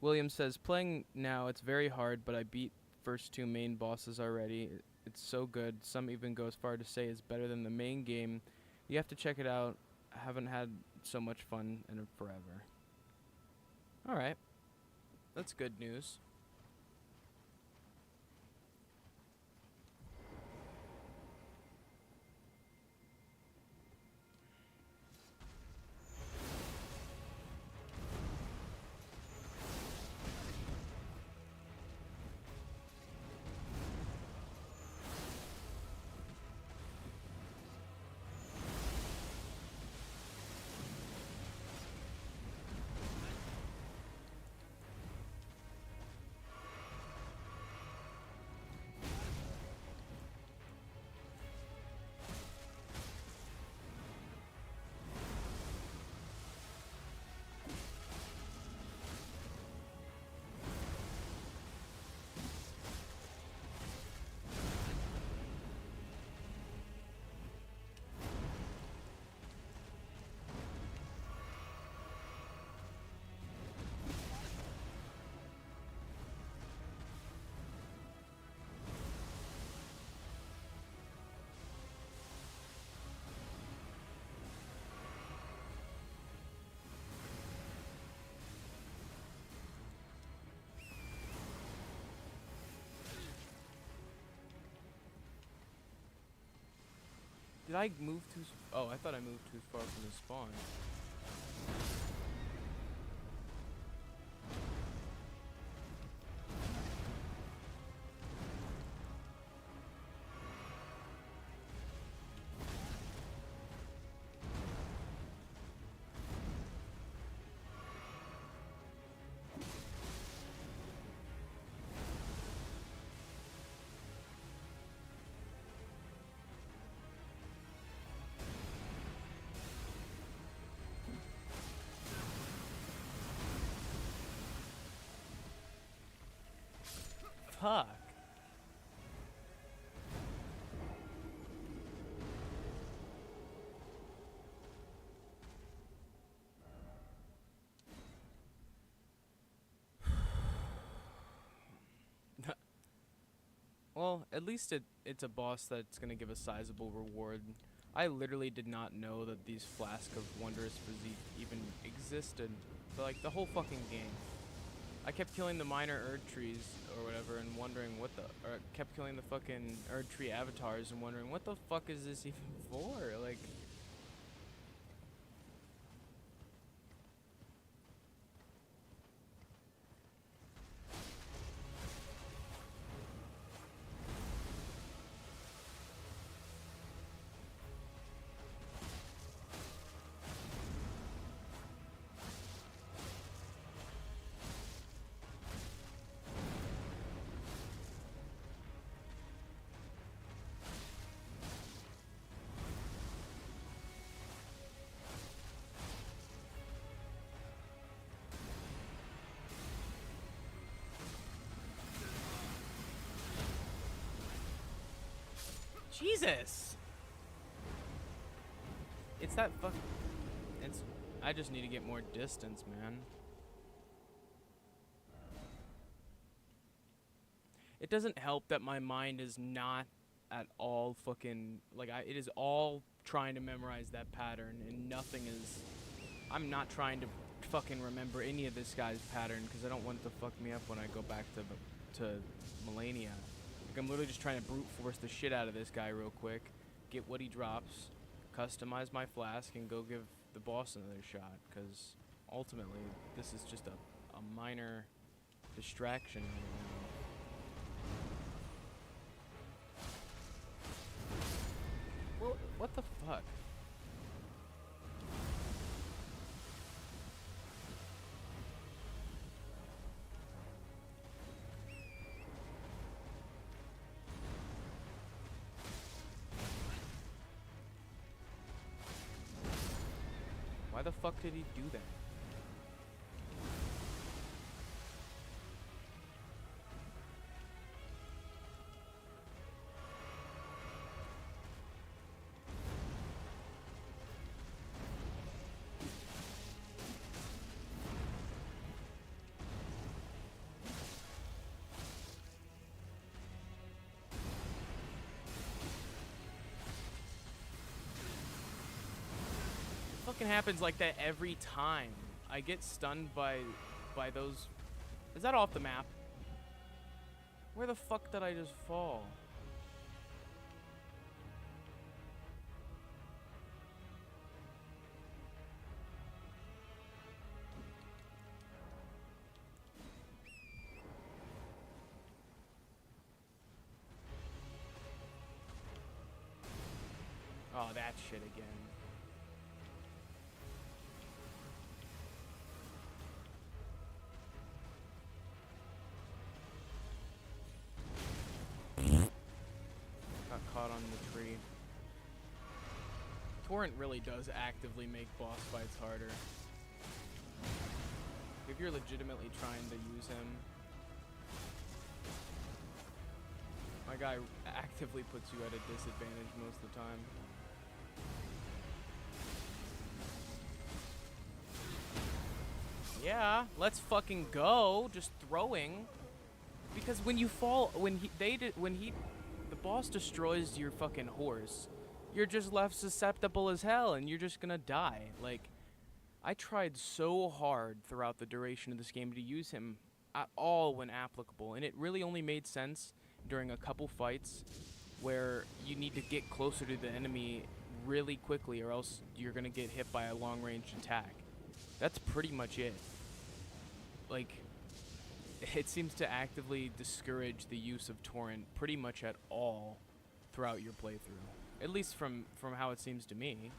William says, playing now, it's very hard, but I beat first 2 main bosses already. It's so good. Some even go as far to say it's better than the main game. You have to check it out. I haven't had so much fun in it forever. Alright. That's good news. Did I move too... Oh, I thought I moved too far from the spawn. Fuck. Well, at least it's a boss that's gonna give a sizable reward. I literally did not know that these Flask of Wondrous Physique even existed for like the whole fucking game. I kept killing the minor Erdtrees or whatever and wondering what the... Or kept killing the fucking Erdtree avatars and wondering what the fuck is this even for? Like... Jesus! It's that fuck. It's. I just need to get more distance, man. It doesn't help that my mind is not at all fucking like it is all trying to memorize that pattern, and nothing is. I'm not trying to fucking remember any of this guy's pattern because I don't want it to fuck me up when I go back to Malenia. Like, I'm literally just trying to brute force the shit out of this guy real quick, get what he drops, customize my flask, and go give the boss another shot. Because ultimately, this is just a minor distraction right now. Well, what the fuck? Why the fuck did he do that? Fucking happens like that every time. I get stunned by those. Is that off the map? Where the fuck did I just fall? Oh, that shit again. Got caught on the tree. Torrent really does actively make boss fights harder. If you're legitimately trying to use him. My guy actively puts you at a disadvantage most of the time. Yeah, let's fucking go. Just throwing. Because when you fall, the boss destroys your fucking horse, you're just left susceptible as hell and you're just gonna die. Like, I tried so hard throughout the duration of this game to use him at all when applicable, and it really only made sense during a couple fights where you need to get closer to the enemy really quickly or else you're gonna get hit by a long-range attack. That's pretty much it. Like, it seems to actively discourage the use of Torrent pretty much at all throughout your playthrough. At least from how it seems to me.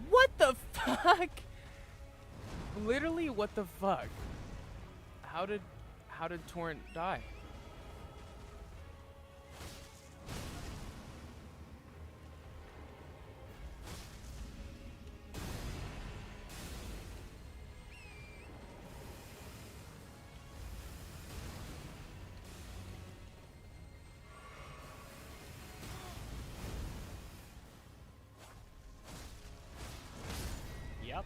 What the fuck? Literally, what the fuck? How did Torrent die? Yep.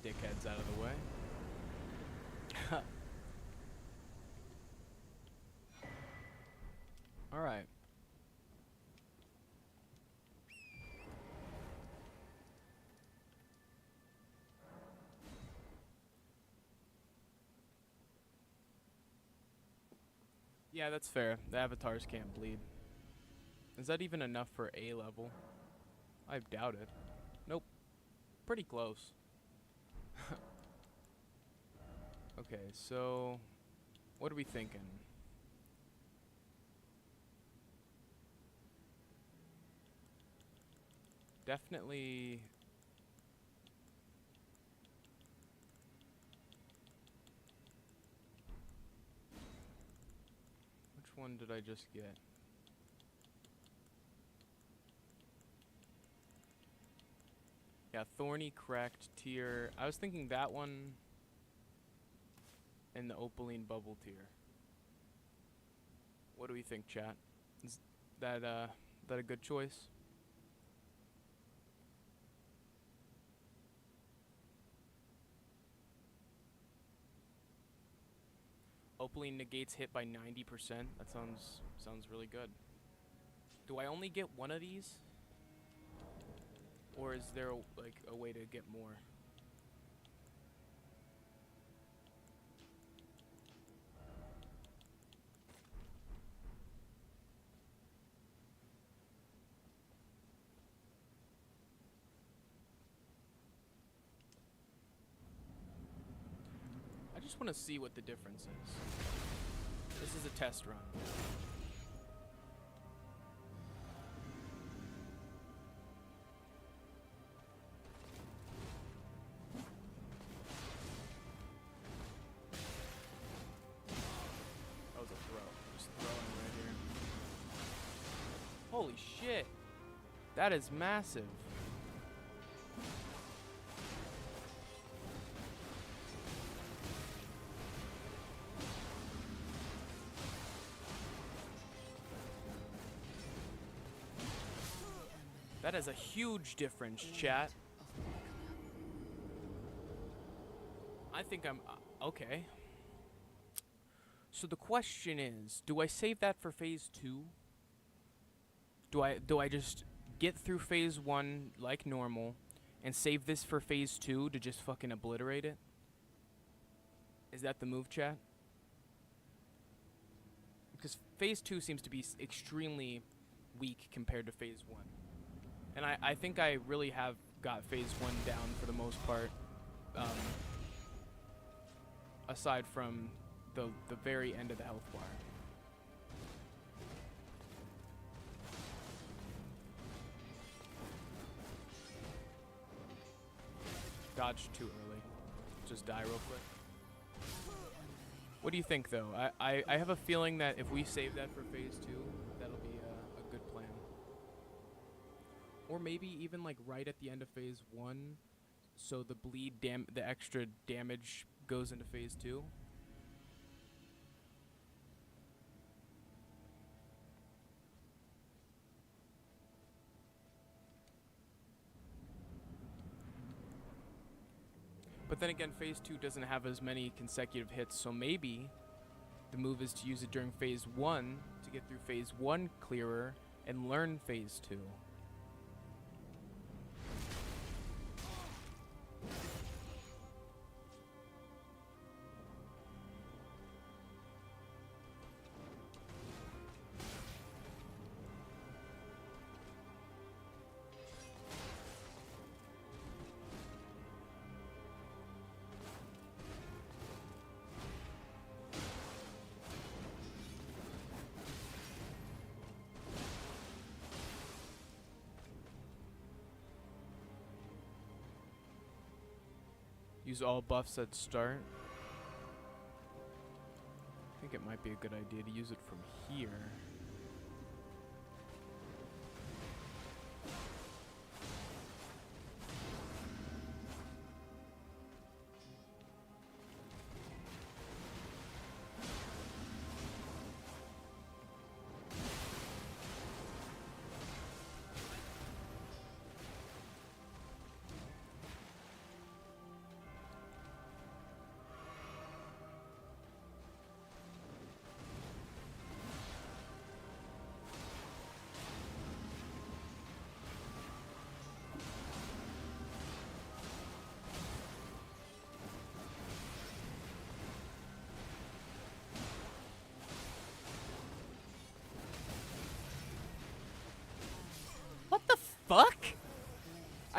cat dickheads out of the way. Alright. Yeah, that's fair. The avatars can't bleed. Is that even enough for A level? I doubt it. Nope. Pretty close. Okay, so what are we thinking? Definitely. Which one did I just get? Yeah, thorny, cracked tier. I was thinking that one and the opaline bubble tier. What do we think, chat? Is that a good choice? Opaline negates hit by 90%. That sounds really good. Do I only get one of these? Or is there like a way to get more? I just want to see what the difference is. This is a test run. That was a throw. Just throwing right here. Holy shit. That is massive. That is a huge difference, chat. I think I'm okay. So the question is, do I save that for phase 2? Do I just get through phase 1 like normal and save this for phase 2 to just fucking obliterate it? Is that the move, chat? Because phase 2 seems to be extremely weak compared to phase 1. And I think I really have got phase 1 down for the most part. Aside from the very end of the health bar. Dodged too early. Just die real quick. What do you think, though? I have a feeling that if we save that for phase 2, that'll be a good plan. Or maybe even like right at the end of phase 1, so the the extra damage goes into phase 2. But then again, phase 2 doesn't have as many consecutive hits, so maybe the move is to use it during phase 1 to get through phase 1 clearer and learn phase 2. Use all buffs at start. I think it might be a good idea to use it from here.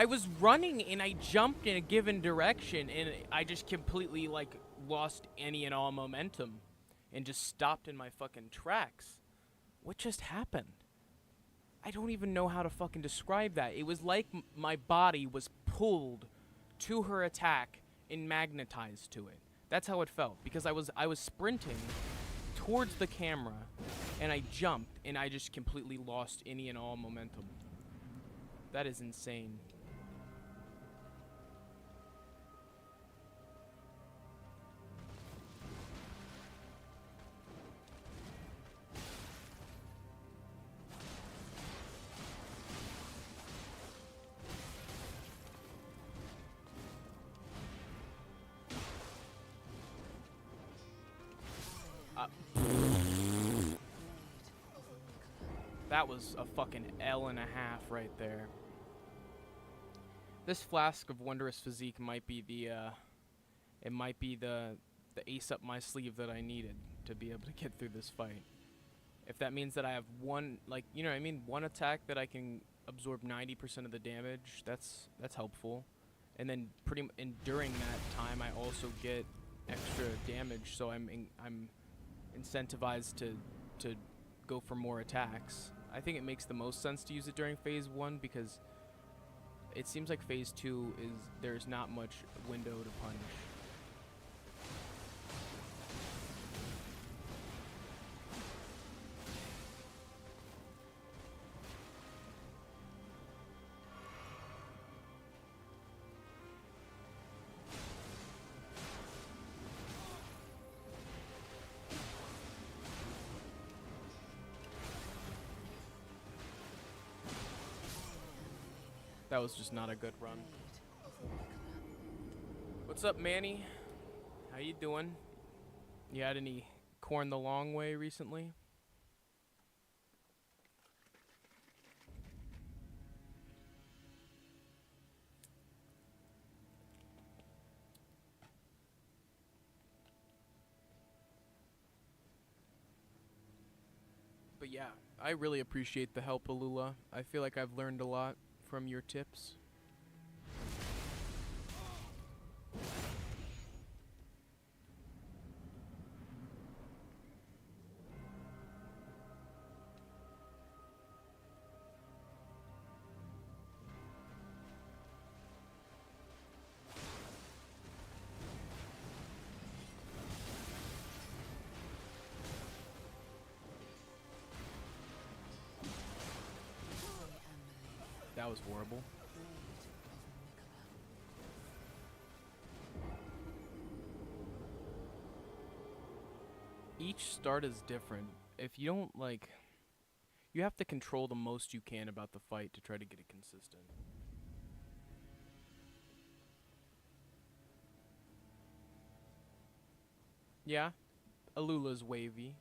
I was running and I jumped in a given direction and I just completely like lost any and all momentum and just stopped in my fucking tracks. What just happened? I don't even know how to fucking describe that. It was like my body was pulled to her attack and magnetized to it. That's how it felt, because I was sprinting towards the camera and I jumped and I just completely lost any and all momentum. That is insane. That was a fucking L and a half right there. This flask of wondrous physique might be the ace up my sleeve that I needed to be able to get through this fight. If that means that I have one, like, you know what I mean, one attack that I can absorb 90% of the damage, that's helpful. And then during that time I also get extra damage, so I'm incentivized to go for more attacks. I think it makes the most sense to use it during phase 1 because it seems like phase 2 there's not much window to punish. That was just not a good run. What's up, Manny? How you doing? You had any corn the long way recently? But yeah, I really appreciate the help, Alula. I feel like I've learned a lot from your tips. That was horrible. Each start is different. If you don't, like, you have to control the most you can about the fight to try to get it consistent. Yeah, Alula's wavy.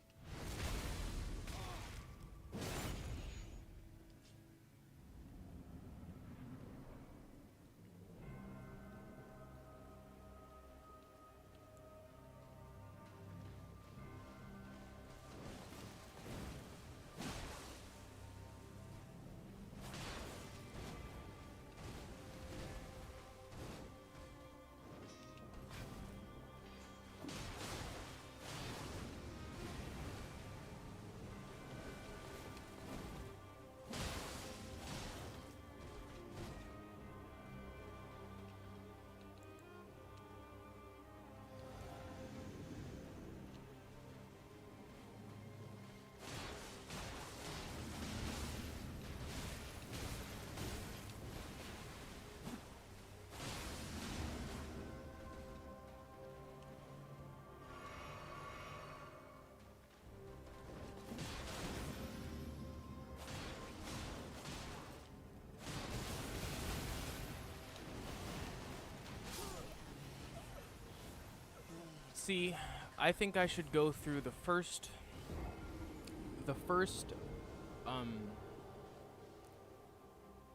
See, I think I should go through the first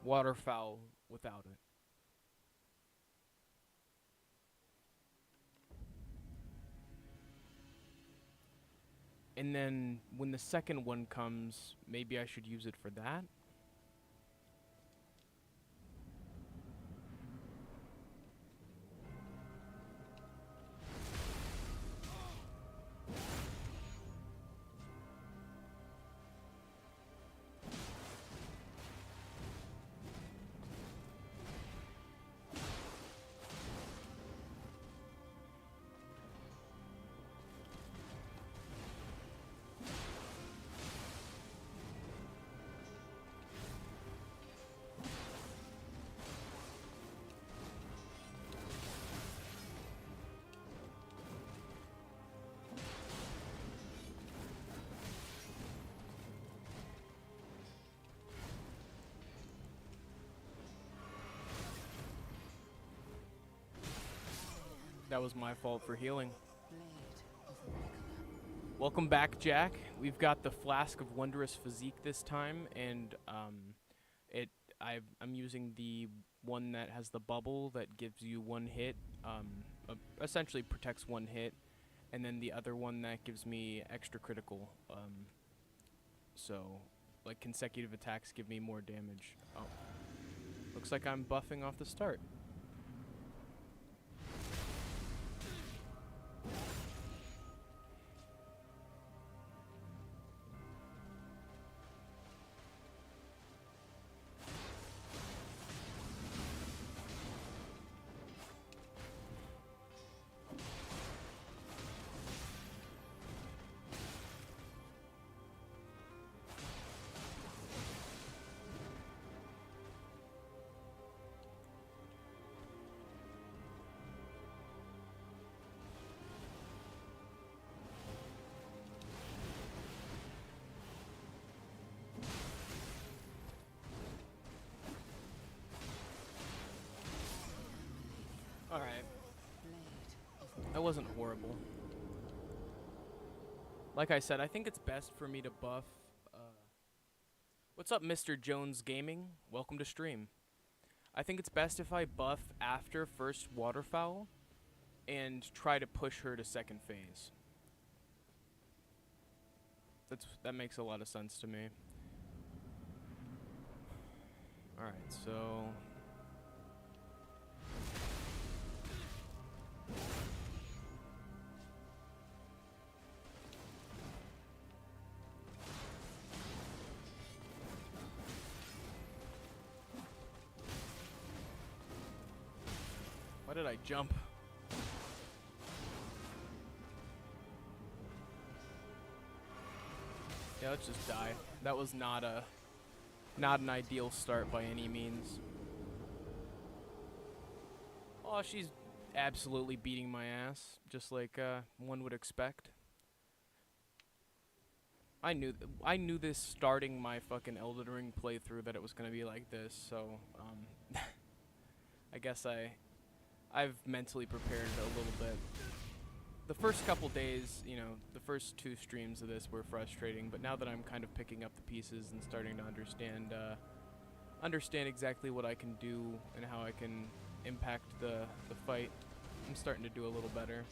waterfowl without it. And then when the second one comes, maybe I should use it for that. That was my fault for healing. Welcome back, Jack. We've got the Flask of Wondrous Physique this time, and I'm using the one that has the bubble that gives you one hit, essentially protects one hit, and then the other one that gives me extra critical. So, like, consecutive attacks give me more damage. Oh, looks like I'm buffing off the start. Alright. That wasn't horrible. Like I said, I think it's best for me to buff. What's up, Mr. Jones Gaming? Welcome to stream. I think it's best if I buff after first waterfowl and try to push her to second phase. That makes a lot of sense to me. Alright, so... Why did I jump? Yeah, let's just die. That was not an ideal start by any means. Oh, she's absolutely beating my ass, just like one would expect. I knew this starting my fucking Elden Ring playthrough that it was gonna be like this, so I guess I've mentally prepared a little bit. The first couple days, you know, the first 2 streams of this were frustrating, but now that I'm kind of picking up the pieces and starting to understand exactly what I can do and how I can impact the fight, I'm starting to do a little better.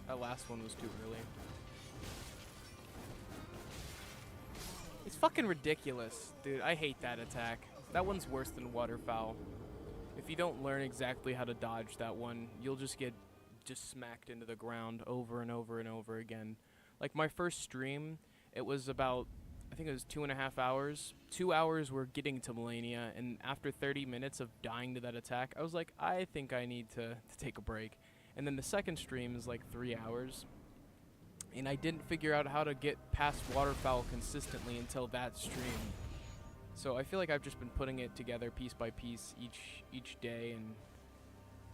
That last one was too early. It's fucking ridiculous, dude. I hate that attack. That one's worse than waterfowl. If you don't learn exactly how to dodge that one, you'll just get smacked into the ground over and over and over again. Like my first stream, it was about, I think it was 2.5 hours. 2 hours were getting to Malenia, and after 30 minutes of dying to that attack, I was like, I think I need to take a break. And then the second stream is like 3 hours. And I didn't figure out how to get past waterfowl consistently until that stream. So I feel like I've just been putting it together piece by piece each day, and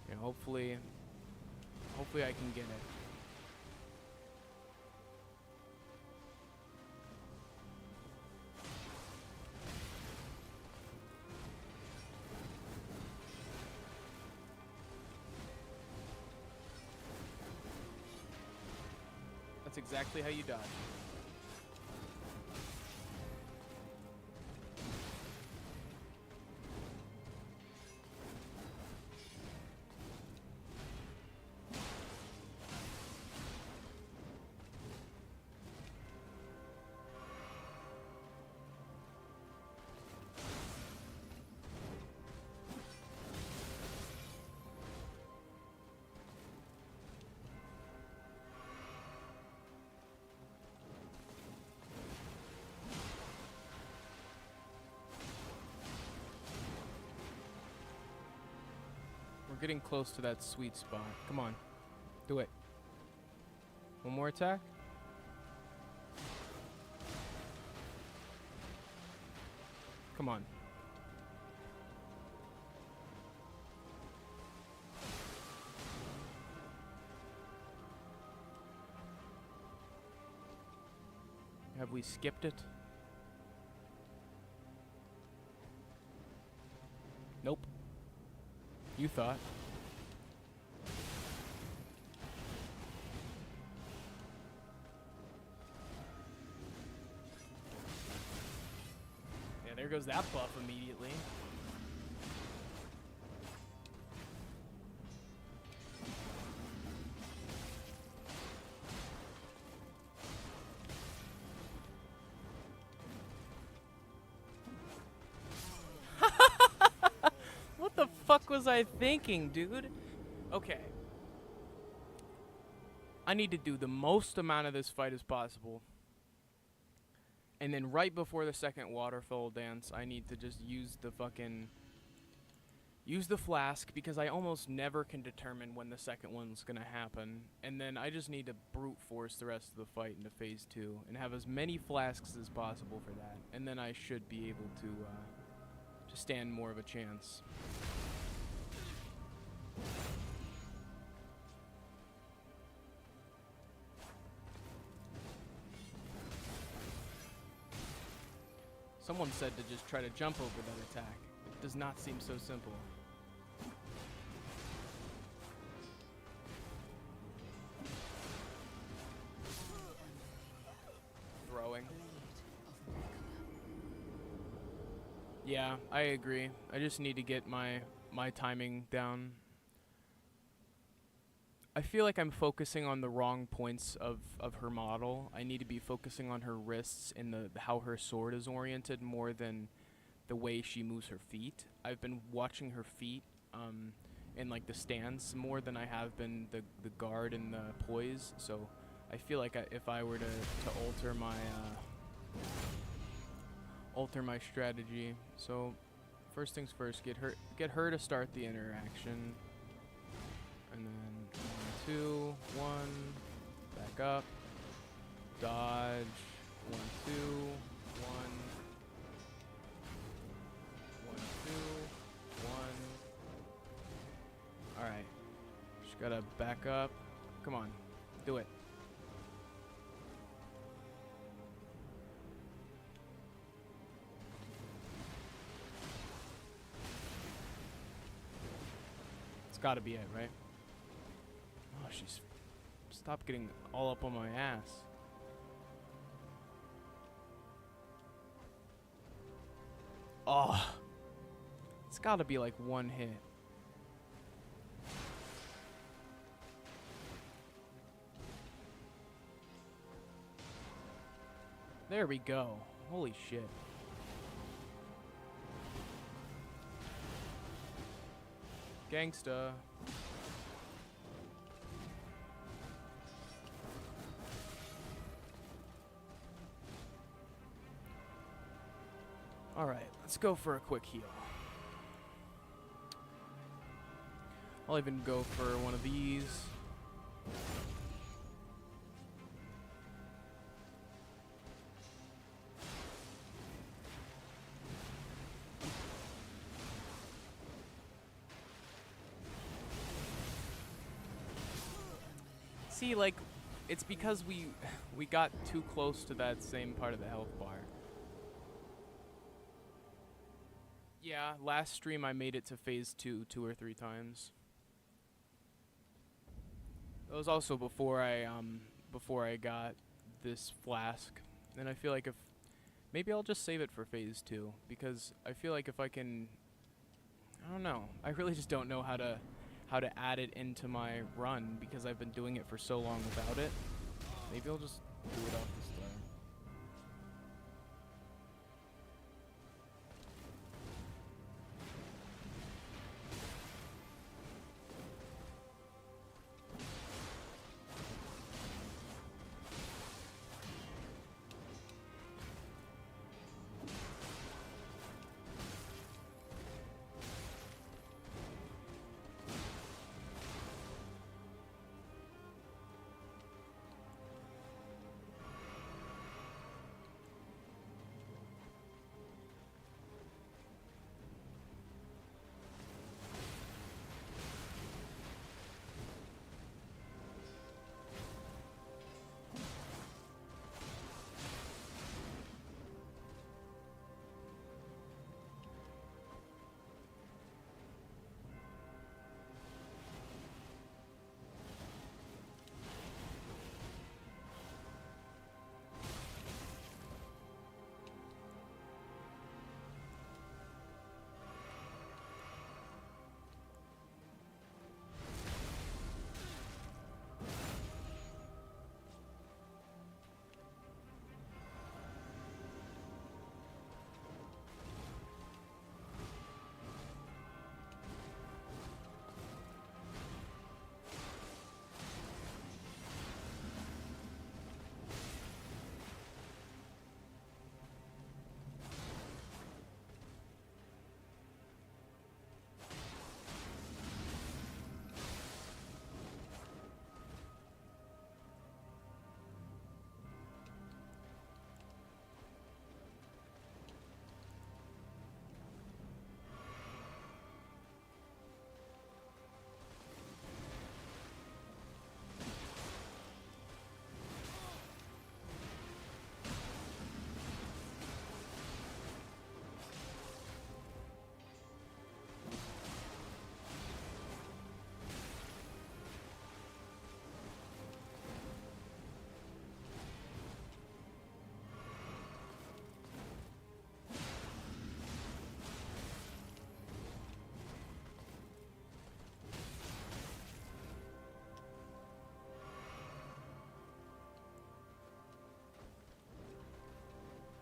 you know, hopefully I can get it. That's exactly how you dodge. We're getting close to that sweet spot. Come on. Do it. One more attack. Come on. Have we skipped it? Nope. You thought. Yeah, there goes that buff immediately. What the fuck was I thinking, dude? Okay. I need to do the most amount of this fight as possible. And then right before the second waterfall dance, I need to just use the fucking... use the flask, because I almost never can determine when the second one's gonna happen. And then I just need to brute force the rest of the fight into phase 2 and have as many flasks as possible for that. And then I should be able to stand more of a chance. Someone said to just try to jump over that attack. It does not seem so simple. Throwing. Yeah, I agree. I just need to get my timing down. I feel like I'm focusing on the wrong points of her model. I need to be focusing on her wrists and how her sword is oriented more than the way she moves her feet. I've been watching her feet in like the stance more than I have been the guard and the poise. So I feel like if I were to alter my strategy. So first things first, get her to start the interaction, and then 1, 2, 1, back up, dodge, 1, 2, 1, 1, 2, 1. All right, just gotta back up. Come on, do it. Gotta be it, right? Oh, stop getting all up on my ass. Oh, it's gotta be like one hit. There we go. Holy shit. Gangsta. Alright, let's go for a quick heal. I'll even go for one of these. See, like, it's because we got too close to that same part of the health bar. Yeah, last stream I made it to phase 2 2 or 3 times. It was also before I got this flask, and I feel like maybe I'll just save it for phase 2, because I feel like if I can, I don't know, I really just don't know how to add it into my run, because I've been doing it for so long without it. Maybe I'll just do it off the start.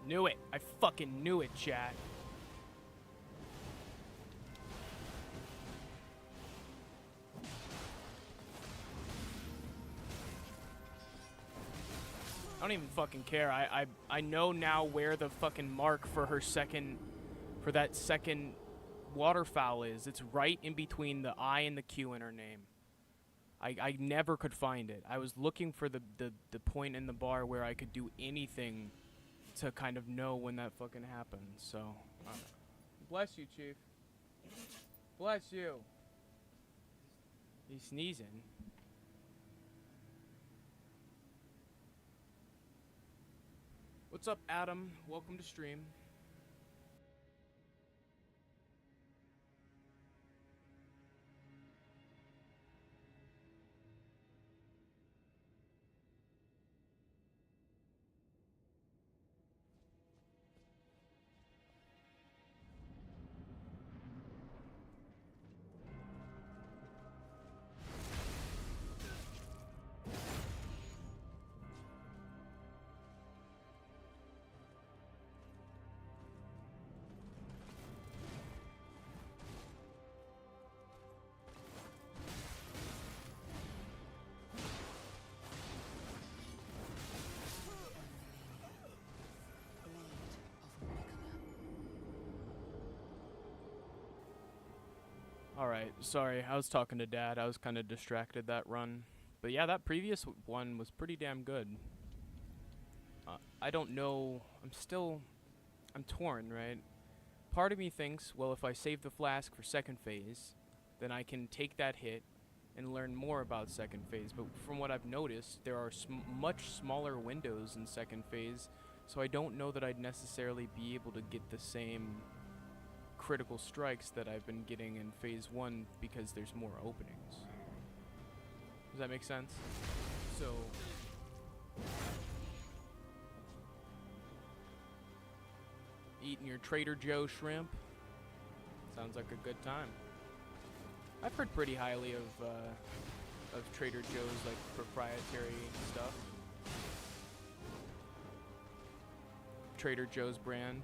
Knew it. I fucking knew it, chat. I don't even fucking care. I know now where the fucking mark for her second, for that second waterfowl is. It's right in between the I and the Q in her name. I never could find it. I was looking for the point in the bar where I could do anything to kind of know when that fucking happened. So, bless you, Chief. Bless you. He's sneezing. What's up, Adam? Welcome to stream. Alright, sorry, I was talking to Dad. I was kind of distracted that run. But yeah, that previous one was pretty damn good. I don't know, I'm torn, right? Part of me thinks, well, if I save the flask for second phase, then I can take that hit and learn more about second phase. But from what I've noticed, there are much smaller windows in second phase, so I don't know that I'd necessarily be able to get the same critical strikes that I've been getting in phase 1 because there's more openings. Does that make sense? So eating your Trader Joe shrimp sounds like a good time. I've heard pretty highly of Trader Joe's like proprietary stuff. Trader Joe's brand.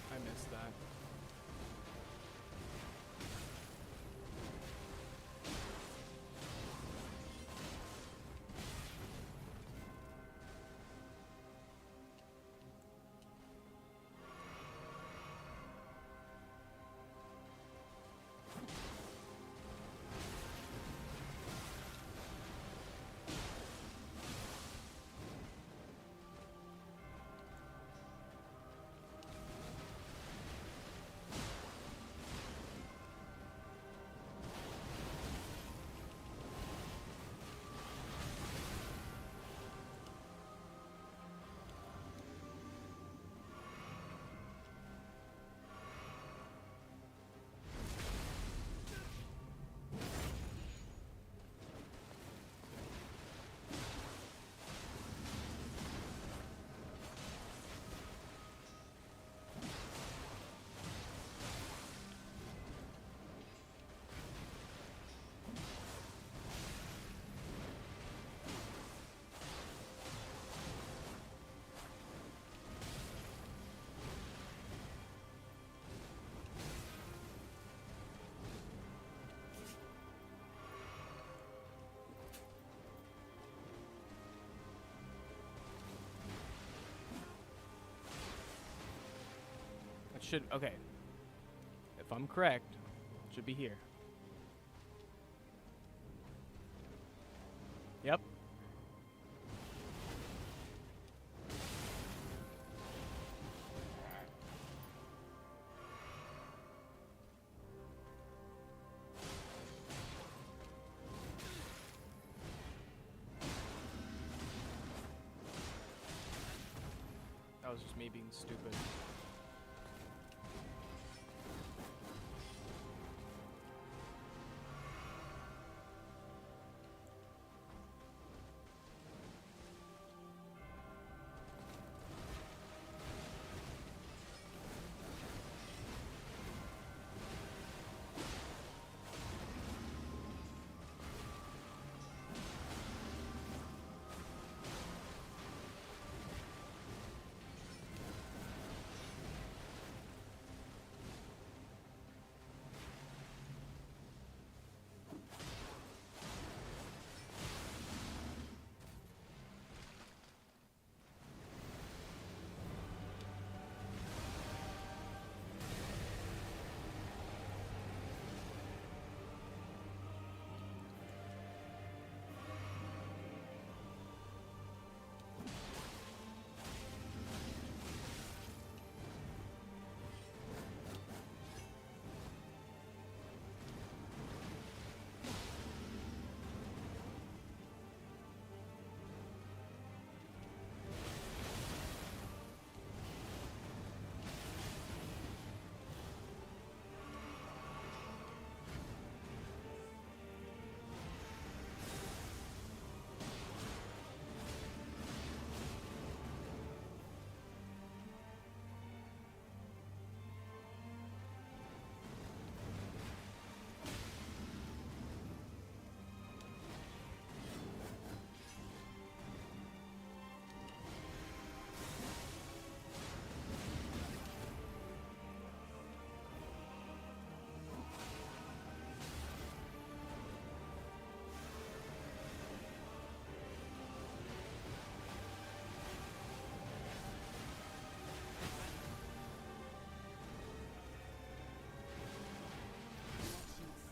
I missed that. Okay. If I'm correct, it should be here. Yep. That was just me being stupid.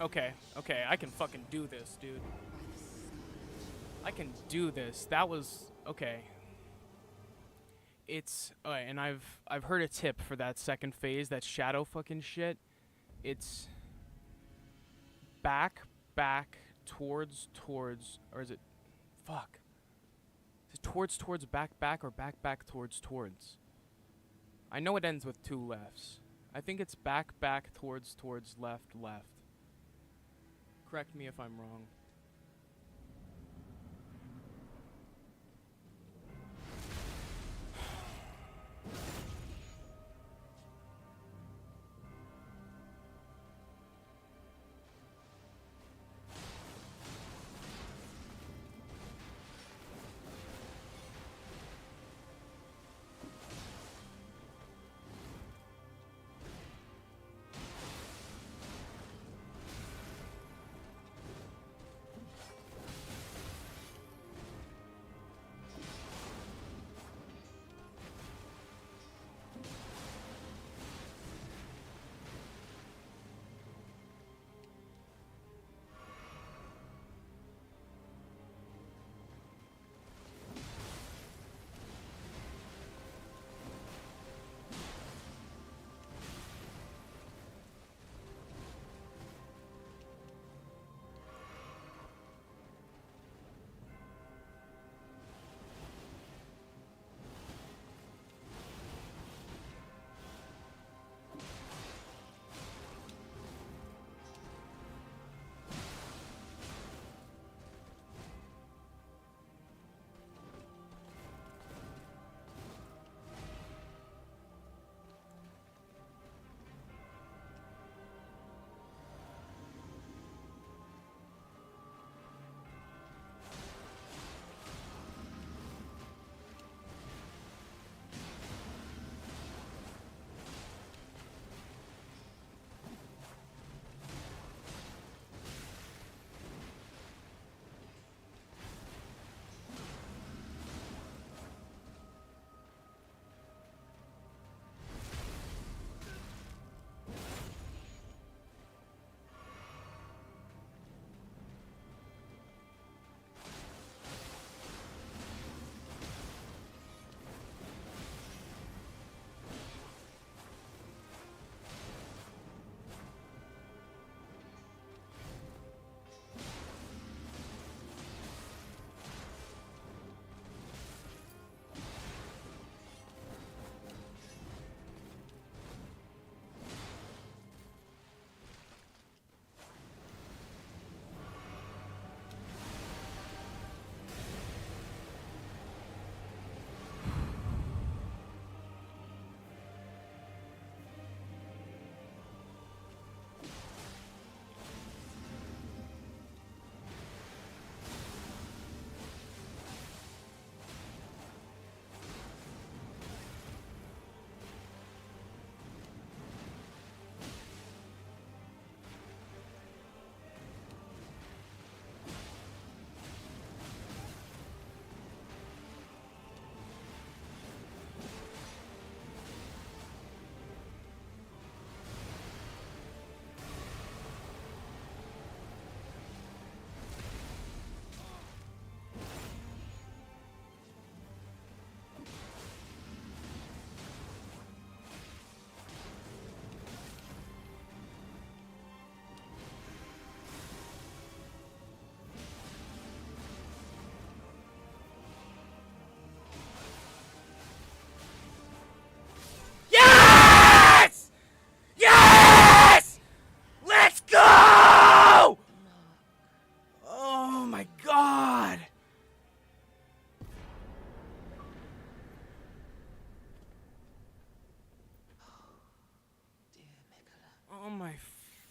Okay, okay, I can fucking do this, dude. I can do this. That was okay. It's and I've heard a tip for that second phase, that shadow fucking shit. It's back towards or is it fuck? Is it towards back or back towards? I know it ends with 2 lefts. I think it's back towards left. Correct me if I'm wrong.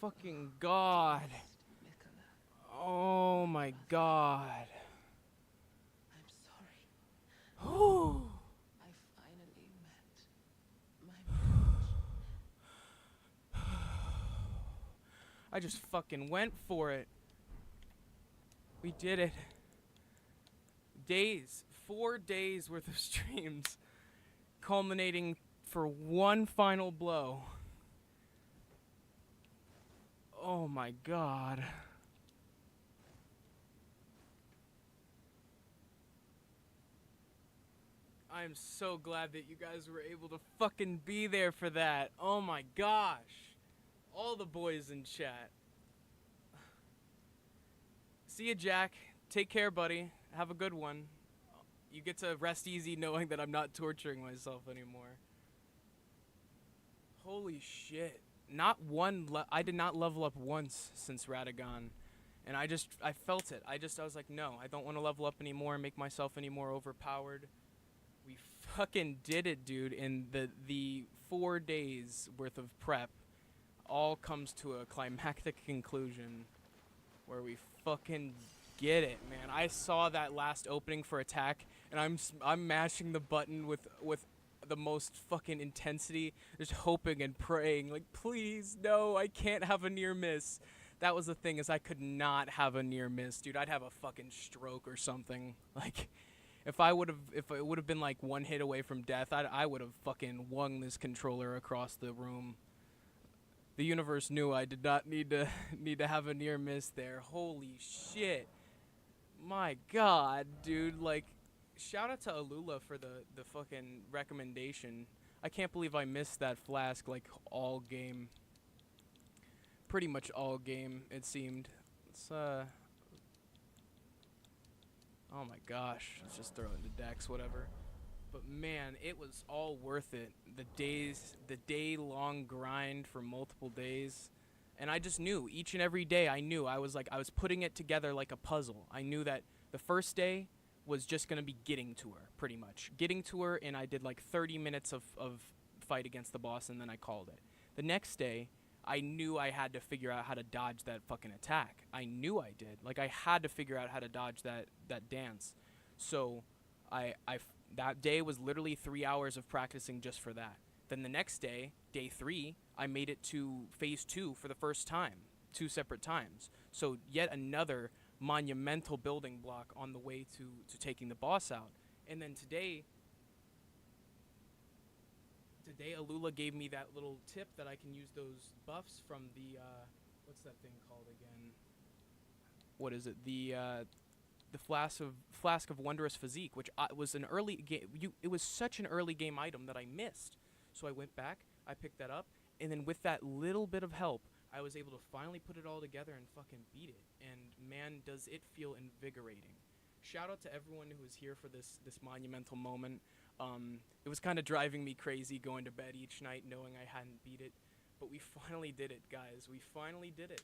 Fucking god. Oh my god.
I'm sorry.
Oh.
I finally met my match.
I just fucking went for it. We did it. 4 days worth of streams, culminating for one final blow. Oh my god. I'm so glad that you guys were able to fucking be there for that. Oh my gosh. All the boys in chat. See ya, Jack. Take care, buddy. Have a good one. You get to rest easy knowing that I'm not torturing myself anymore. Holy shit. Not one, I did not level up once since Radagon. And I felt it. I was like, no, I don't want to level up anymore and make myself any more overpowered. We fucking did it, dude. In the 4 days worth of prep all comes to a climactic conclusion where we fucking get it, man. I saw that last opening for attack, and I'm mashing the button with the most fucking intensity, just hoping and praying, like, please, no, I can't have a near miss. That was the thing, is I could not have a near miss, dude. I'd have a fucking stroke or something. Like, if it would have been like one hit away from death, I would have fucking wung this controller across the room. The universe knew I did not need to have a near miss there. Holy shit. My god, dude. Like, shout out to Alula for the fucking recommendation. I can't believe I missed that flask like all game. Pretty much all game, it seemed. Let's oh my gosh, let's just throw it into Dex, whatever. But man, it was all worth it. The day-long grind for multiple days. And I just knew, each and every day I knew, I was putting it together like a puzzle. I knew that the first day was just gonna be getting to her, pretty much. Getting to her, and I did like 30 minutes of fight against the boss, and then I called it. The next day, I knew I had to figure out how to dodge that fucking attack. I knew I did. Like, I had to figure out how to dodge that dance. So, that day was literally 3 hours of practicing just for that. Then the next day, day 3, I made it to phase 2 for the first time, 2 separate times. So yet another monumental building block on the way to taking the boss out. And then today Alula gave me that little tip that I can use those buffs from the, what's that thing called again? What is it? The flask of wondrous physique, which was an early game. It was such an early game item that I missed. So I went back, I picked that up, and then with that little bit of help, I was able to finally put it all together and fucking beat it. And man, does it feel invigorating. Shout out to everyone who was here for this monumental moment. It was kind of driving me crazy going to bed each night knowing I hadn't beat it, but we finally did it, guys. We finally did it.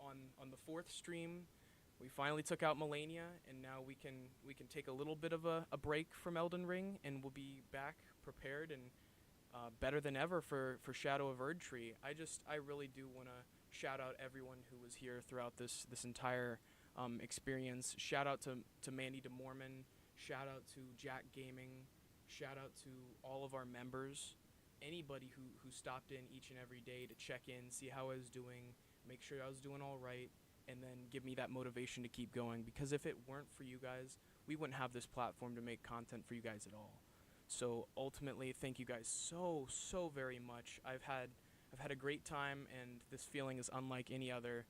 On the 4th stream, we finally took out Malenia, and now we can take a little bit of a break from Elden Ring, and we'll be back prepared and better than ever for Shadow of Erdtree. I really do want to shout out everyone who was here throughout this entire experience. Shout out to Mandy DeMorman. Shout out to Jack Gaming. Shout out to all of our members. Anybody who stopped in each and every day to check in, see how I was doing, make sure I was doing all right, and then give me that motivation to keep going. Because if it weren't for you guys, we wouldn't have this platform to make content for you guys at all. So ultimately, thank you guys so very much. I've had a great time, and this feeling is unlike any other.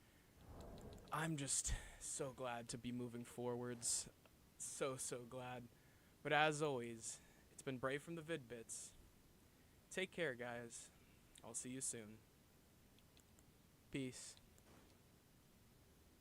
I'm just so glad to be moving forwards. So glad. But as always, it's been Brave from the Vid-Bits. Take care, guys. I'll see you soon. Peace.